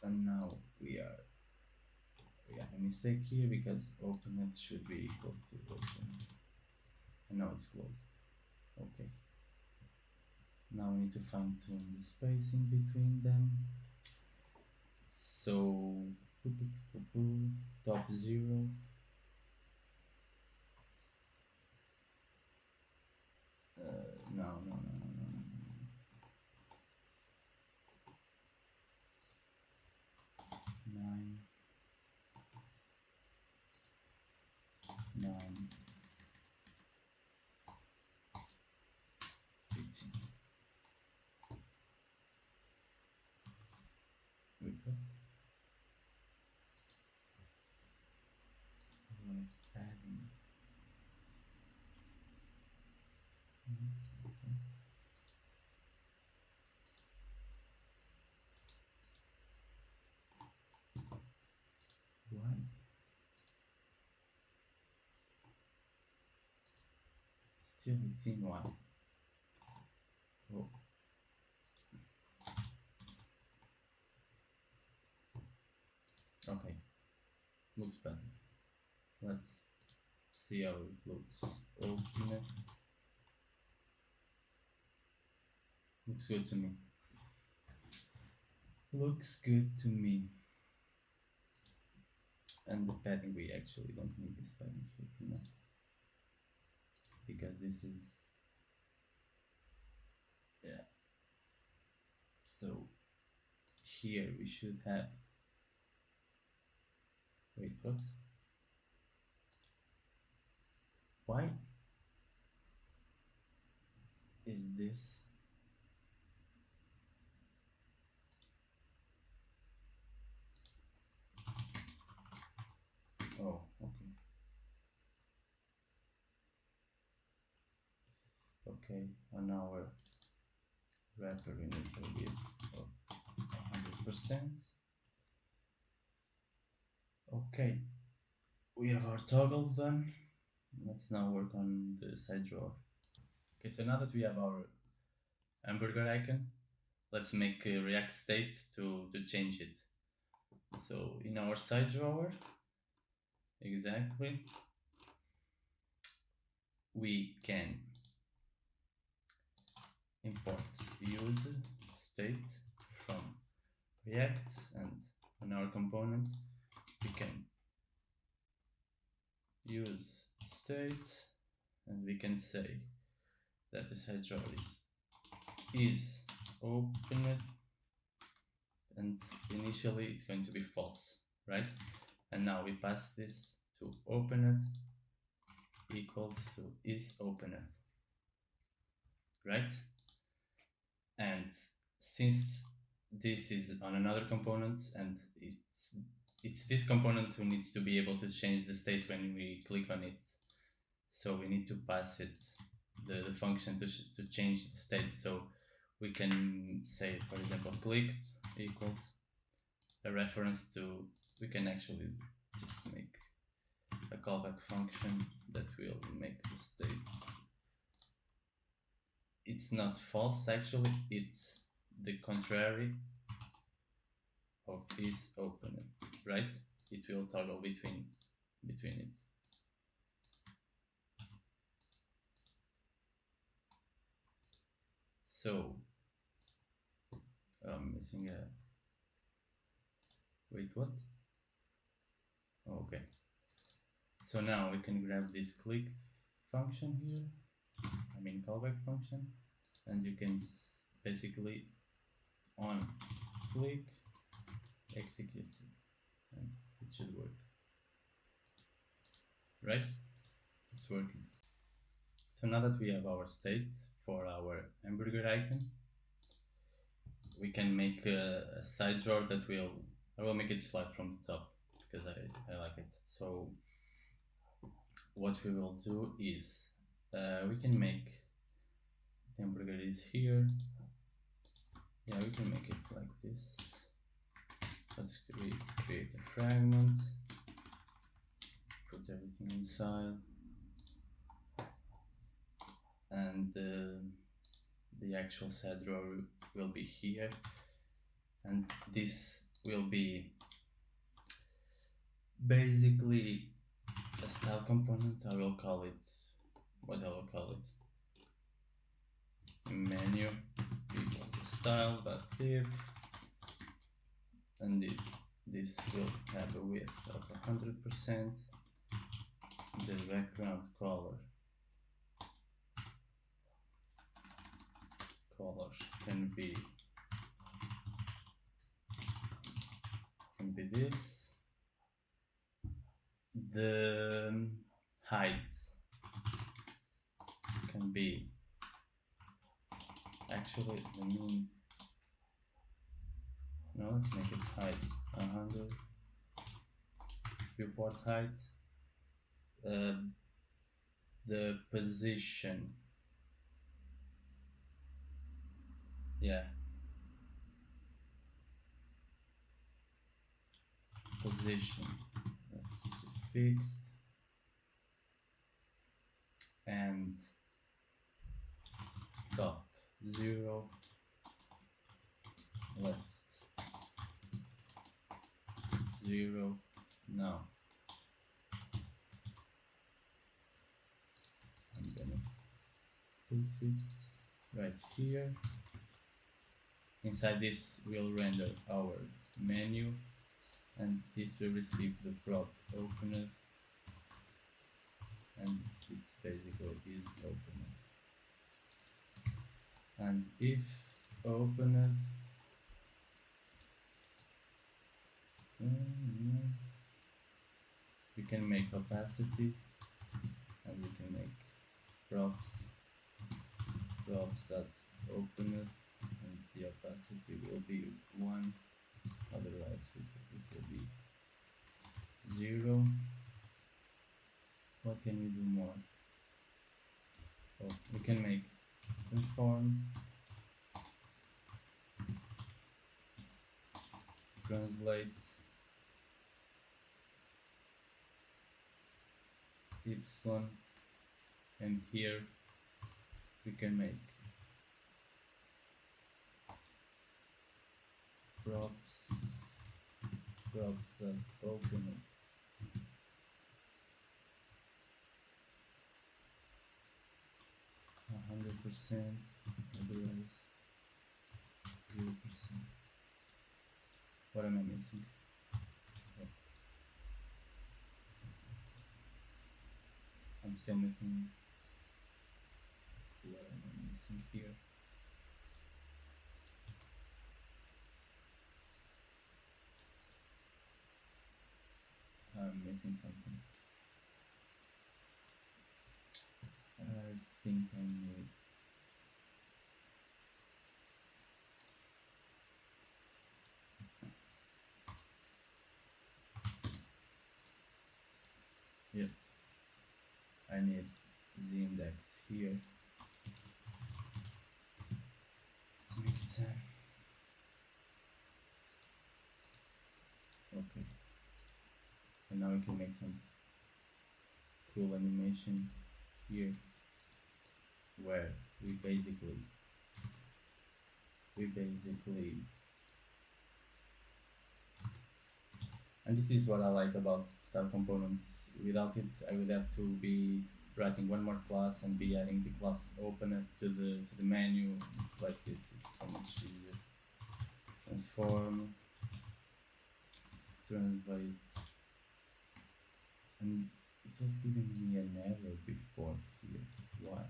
And now we have a mistake here because open it should be equal to open. And now it's closed. Okay. Now we need to fine tune the spacing between them. So top 0. No. 9, 18. We go. Padding. Why? Still it's in why? Oh. Okay, looks better. Let's see how it looks. Open it. Looks good to me. Looks good to me. And the padding, we actually don't need this padding here for now, because this is, yeah. So here we should have, wait, what? Why is this? Oh, okay. Okay, on our wrapper we need a width of 100%. Okay, we have our toggles done. Let's now work on the SideDrawer. Okay, so now that we have our hamburger icon, let's make a React state to change it. So in our SideDrawer, exactly, we can import use state from React, and on our component we can use state, and we can say that the SideDrawer is opened, and initially it's going to be false, right? And now we pass this to opened equals to is opened, right? And since this is on another component, and it's this component who needs to be able to change the state when we click on it, so we need to pass it the function to change the state. So we can say, for example, clicked equals a reference to, we can actually just make a callback function that will make the state, it's not false actually, it's the contrary of is open, right? It will toggle between it. So I'm missing a, wait, what? Okay, so now we can grab this click function here, I mean callback function, and you can basically on click execute it, and it should work, right? It's working. So now that we have our state for our hamburger icon, we can make a SideDrawer that I will make it slide from the top because I like it. So what we will do is we can make the hamburger is here. Yeah, we can make it like this. Let's create a fragment, put everything inside, and the actual SideDrawer will be here, and this will be basically a style component. I will call it, what I will call it, menu equals style.div, and this will have a width of 100%. The background colors can be this. The height can be actually the mean. No, let's make it height 100. Viewport height. The position. Yeah. Position. That's fixed. And top 0, left 0. Now I'm gonna put it right here. Inside this we'll render our menu, and this will receive the prop opened, and it's basically is opened. And if opened, we can make opacity, and we can make props that opened, and the opacity will be 1, otherwise it will be 0. What can we do more? Oh, we can make transform, translate, epsilon, and here we can make props that open 100%, otherwise 0%. What am I missing? Oh. I'm still making. What am I missing here? I'm missing something. I think I need. Yep. I need the index here to make it 10. Okay. And now we can make some cool animation here where we basically and this is what I like about style components. Without it, I would have to be writing one more class and be adding the class opener to the menu. It's like this, it's so much easier. Transform, translate, and it was giving me an error before here. Why?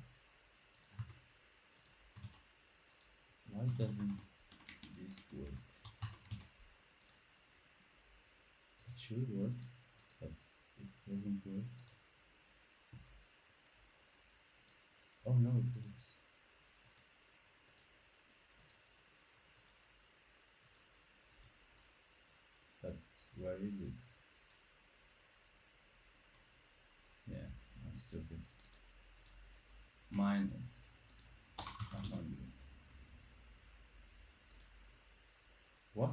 Why doesn't this work? It should work, but it doesn't work. Oh no, it works. But where is it? Yeah, I'm stupid. Minus 100. What?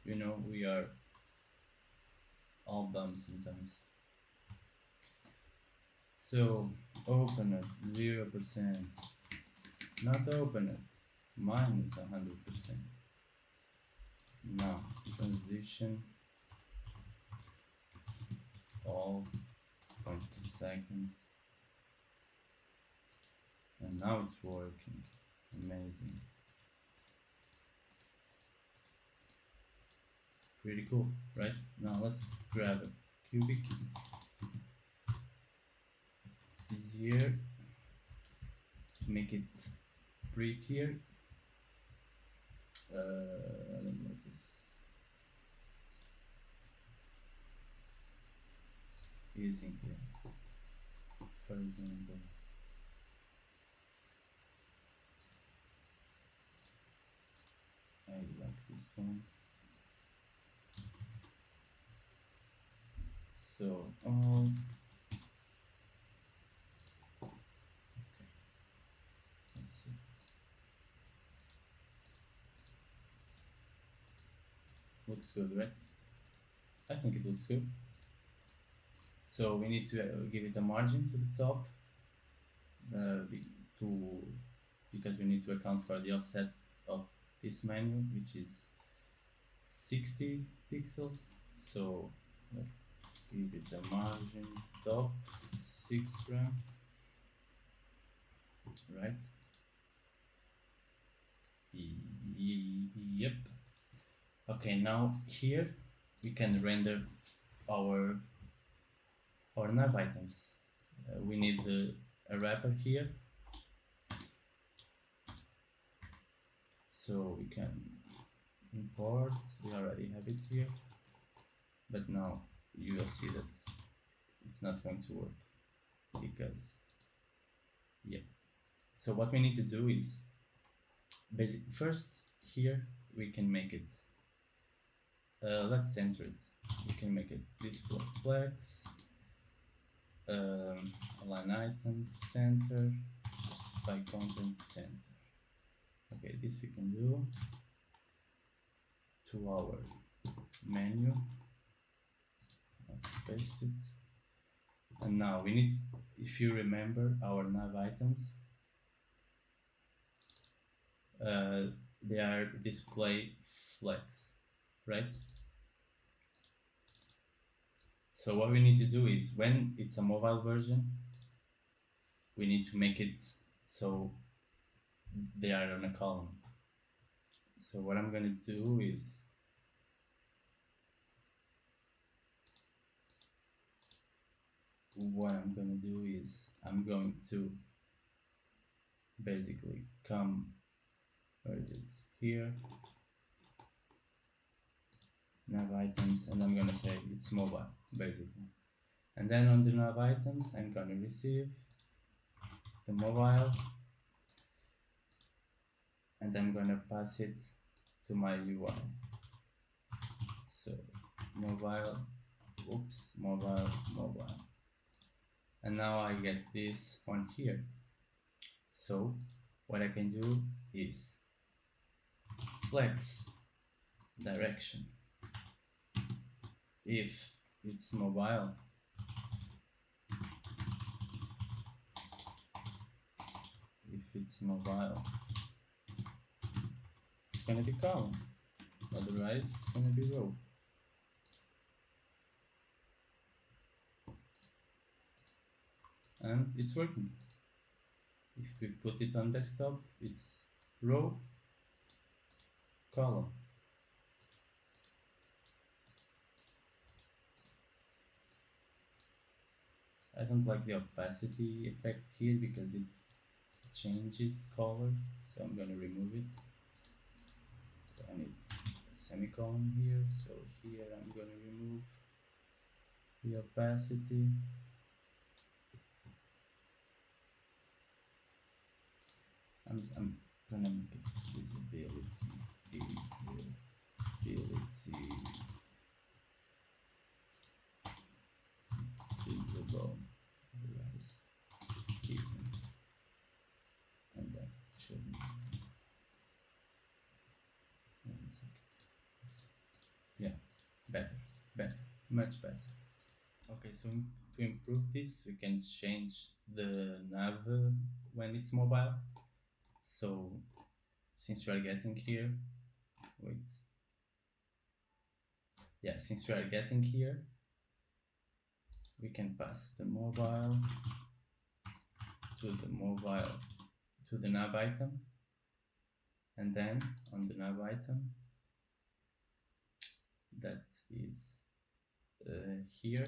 You know, we are all dumb sometimes. So open it 0%, not open it, minus 100%. Now transition all 0.2 seconds, and now it's working. Amazing. Pretty cool, right? Now let's grab a cubic. Easier to make it prettier. I don't know this. Using here, for example, I like this one. So all okay. Let's see. Looks good, right? I think it looks good. So we need to give it a margin to the top because we need to account for the offset of this menu, which is 60 pixels. So let's give it a margin top 6 rem, right? Yep. Okay, now here we can render our nav items. We need a wrapper here, so we can import. We already have it here, but now you will see that it's not going to work because so what we need to do is first here we can make it let's center it. We can make it display flex, align items center, justify content center. Okay, this we can do to our menu. Let's paste it. And now we need, if you remember our nav items, they are display flex, right? So what we need to do is when it's a mobile version, we need to make it so they are on a column. So what I'm going to do is I'm going to basically come, where is it? Here, nav items, and I'm gonna say it's mobile, basically. And then on the nav items, I'm gonna receive the mobile, and I'm gonna pass it to my UI. So mobile, mobile. And now I get this one here. So what I can do is flex direction. If it's mobile, it's gonna be column, otherwise it's gonna be row. And it's working. If we put it on desktop, it's row, column. I don't like the opacity effect here because it changes color, so I'm gonna remove it. So I need a semicolon here, so here I'm gonna remove the opacity. I'm gonna make it visibility, visible, otherwise hidden, and that should be, 1 second. Yeah, better, much better. Okay, so to improve this, we can change the nav when it's mobile. So since we are getting here, since we are getting here, we can pass the mobile to the nav item, and then on the nav item that is here,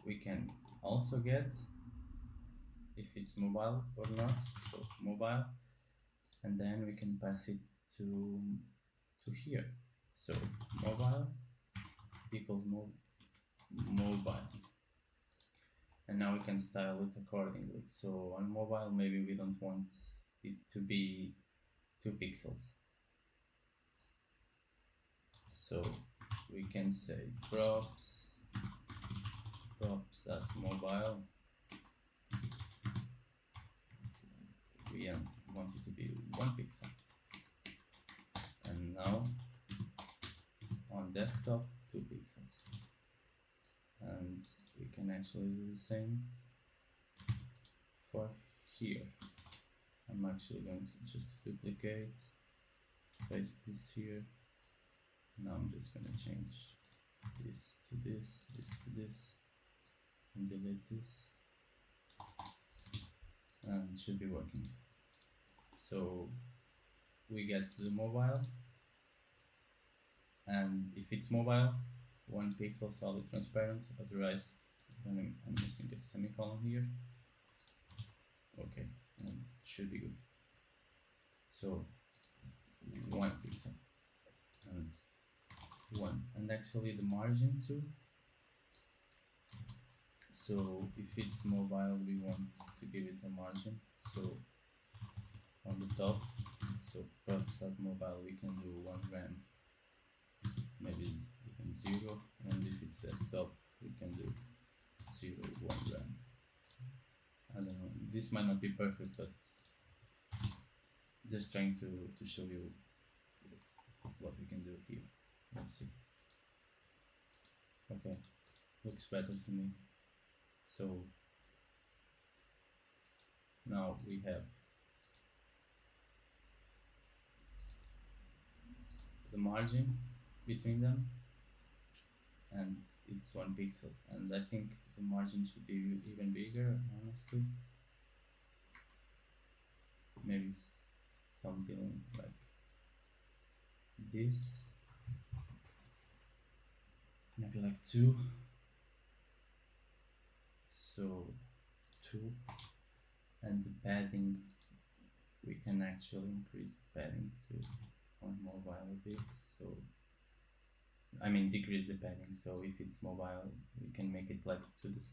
we can also get if it's mobile or not. So mobile, and then we can pass it to here. So mobile equals mobile, and now we can style it accordingly. So on mobile, maybe we don't want it to be 2 pixels, so we can say props that mobile, we want it to be 1 pixel, and now on desktop 2 pixels. And we can actually do the same for here. I'm actually going to just duplicate, paste this here. Now I'm just going to change this to this, this to this, and delete this, and it should be working. So we get the mobile, and if it's mobile, 1 pixel solid transparent, otherwise I'm missing a semicolon here. Okay, and should be good. So 1 pixel and 1, and actually the margin too. So if it's mobile, we want to give it a margin, so on the top, so So prod.mobile we can do 1 RAM, maybe even 0, and if it's desktop we can do 0, 1 RAM. I don't know, this might not be perfect, but just trying to show you what we can do here. Let's see. Okay, looks better to me. So now we have the margin between them, and it's 1 pixel, and I think the margin should be even bigger, honestly. Maybe something like this, maybe like 2. So 2, and the padding, we can actually increase the padding to on mobile a bit. So I mean decrease the padding. So if it's mobile, we can make it like to the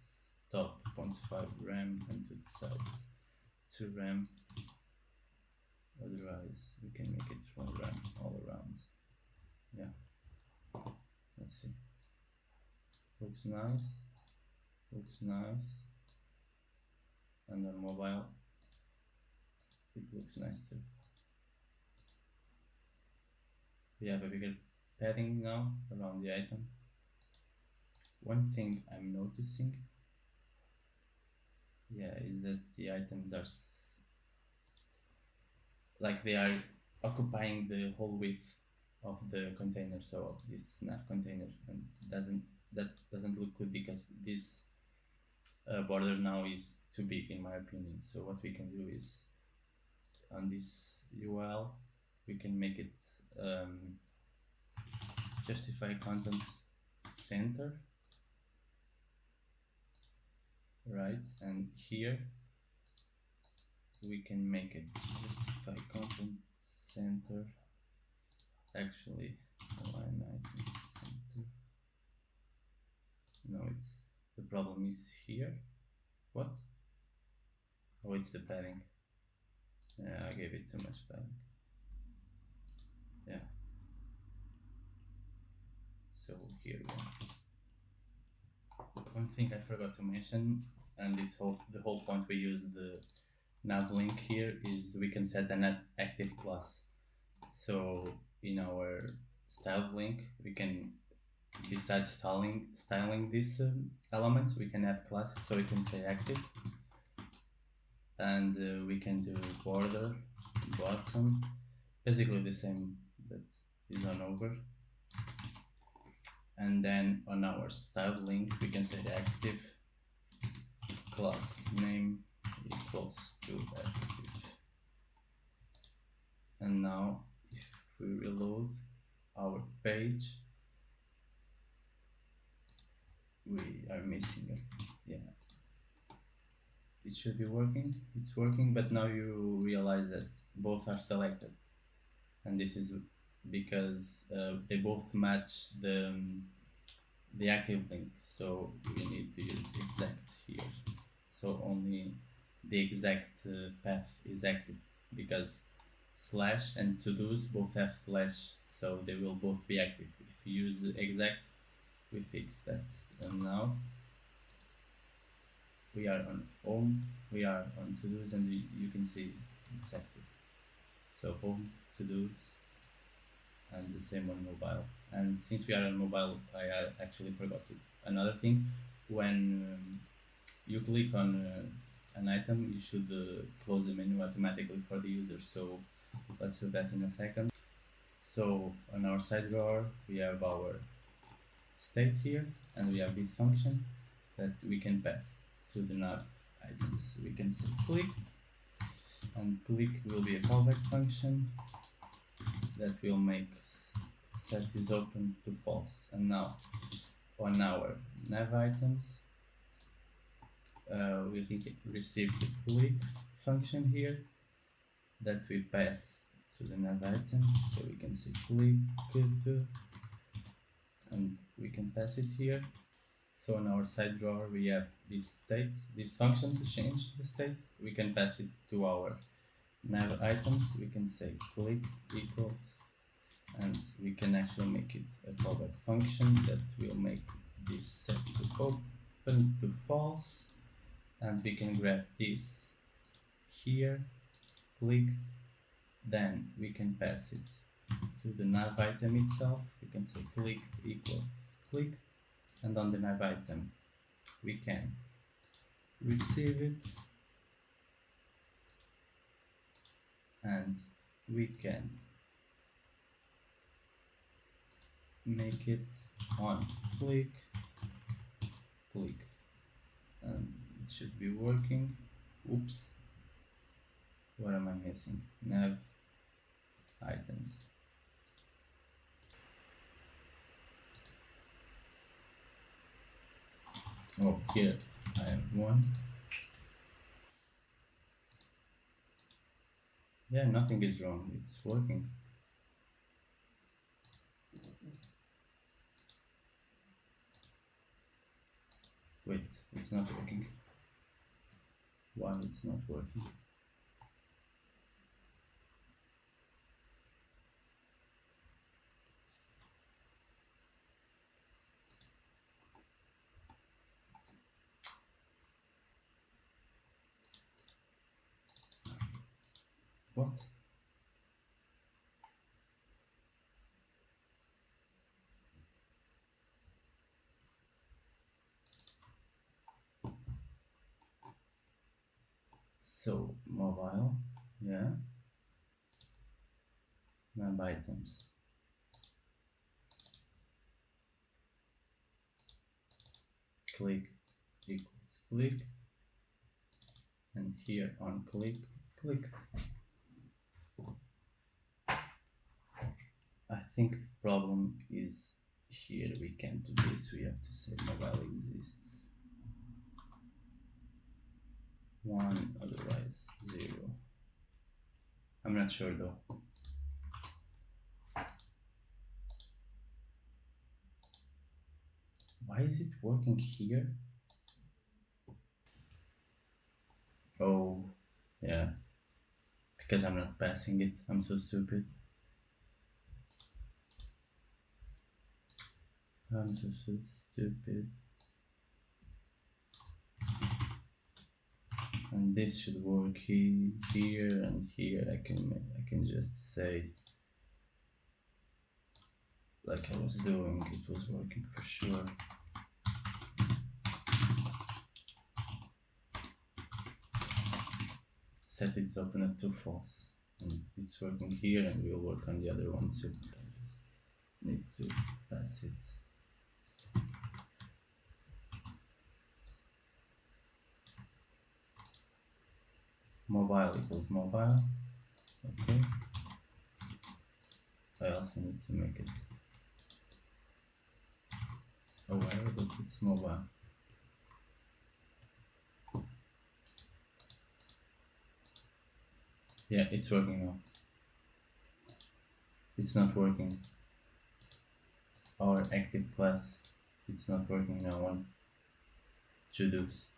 top 0.5 RAM and to the sides 2 RAM. Otherwise, we can make it 1 RAM all around. Yeah. Let's see. Looks nice. Looks nice. And on mobile, it looks nice too. We have a bigger padding now around the item. One thing I'm noticing, yeah, is that the items are like they are occupying the whole width of the container, so of this nav container, and that doesn't look good because this border now is too big in my opinion. So what we can do is on this UL we can make it justify content center, right? And here we can make it justify content center, actually align item center. No, it's the problem is here. What? Oh, it's the padding. Yeah, I gave it too much padding. Yeah. So here we go. One thing I forgot to mention, and it's the whole point we use the nav link here, is we can set an active class. So in our style link, we can, besides styling these elements, we can add classes. So we can say active, and we can do border, bottom, basically the same that is on over. And then on our style link, we can say active class name equals to active. And now if we reload our page, we are missing it. Yeah, it should be working. It's working, but now you realize that both are selected, and this is because they both match the active link. So we need to use exact here. So only the exact path is active, because slash and to-dos both have slash, so they will both be active. If you use exact, we fix that. And now we are on home, we are on to-dos, and you can see it's active. So home, to-dos, and the same on mobile. And since we are on mobile, I actually forgot another thing. When you click on an item, you should close the menu automatically for the user. So let's do that in a second. So on our SideDrawer, we have our state here, and we have this function that we can pass to the nav items. We can say click, and click will be a callback function that will make set is open to false. And now on our nav items, we receive the click function here that we pass to the nav item. So we can say click, and we can pass it here. So on our SideDrawer, we have this state, this function to change the state. We can pass it to our nav items, we can say click equals, and we can actually make it a callback function that will make this set to open to false, and we can grab this here, click, then we can pass it to the nav item itself. We can say clicked equals clicked, and on the nav item we can receive it, and we can make it on click, and it should be working. Oops, what am I missing? Nav items. Oh, here I have one. Yeah, nothing is wrong, it's working. Wait, it's not working. Why it's not working? What? So mobile, yeah. Nav items. Click equals click, and here on click, click. I think the problem is here. We can't do this. We have to say mobile exists. 1, otherwise 0. I'm not sure though. Why is it working here? Oh, yeah. Because I'm not passing it. I'm so stupid. I'm so stupid. And this should work here and here. I can just say, like I was doing, it was working for sure. Set it open to false, and it's working here, and we'll work on the other one too. I just need to pass it. Mobile equals mobile. Okay. I also need to make it aware that it's mobile. Yeah, it's working now. It's not working. Our active class, it's not working now on to-dos.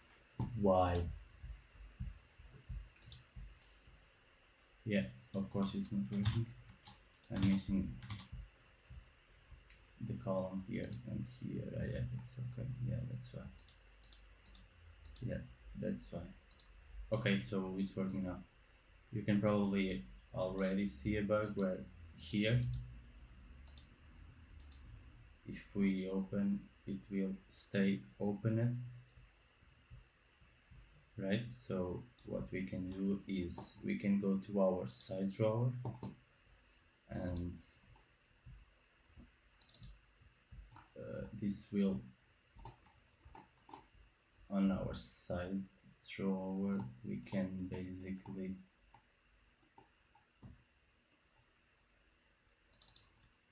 Why? Yeah, of course it's not working. I'm missing the column here and here. Yeah, it's okay. Yeah, that's fine. Yeah, that's fine. Okay, so it's working now. You can probably already see a bug where here, if we open, it will stay open, right? So what we can do is we can go to our SideDrawer, and this will, on our SideDrawer, we can basically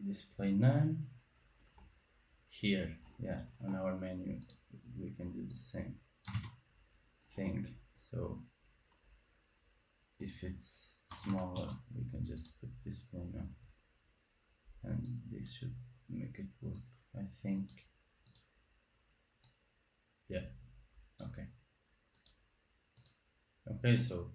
display none. Here, yeah, on our menu, we can do the same thing. So if it's smaller, we can just put display now, and this should make it work, I think. Yeah, okay. Okay, so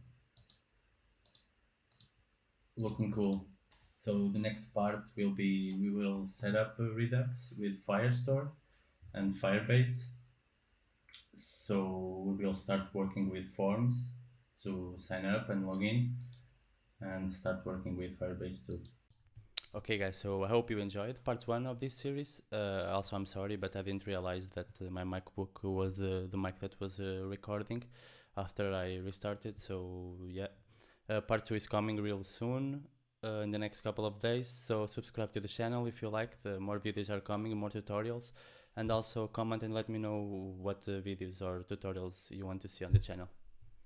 looking cool. So the next part will be we will set up a Redux with Firestore and Firebase. So we will start working with forms to sign up and log in and start working with Firebase too. Okay, guys, so I hope you enjoyed part one of this series. Also, I'm sorry, but I didn't realize that my MacBook was the mic that was recording after I restarted. So, yeah, part two is coming real soon in the next couple of days. So, subscribe to the channel if you like. The more videos are coming, more tutorials. And also comment and let me know what videos or tutorials you want to see on the channel.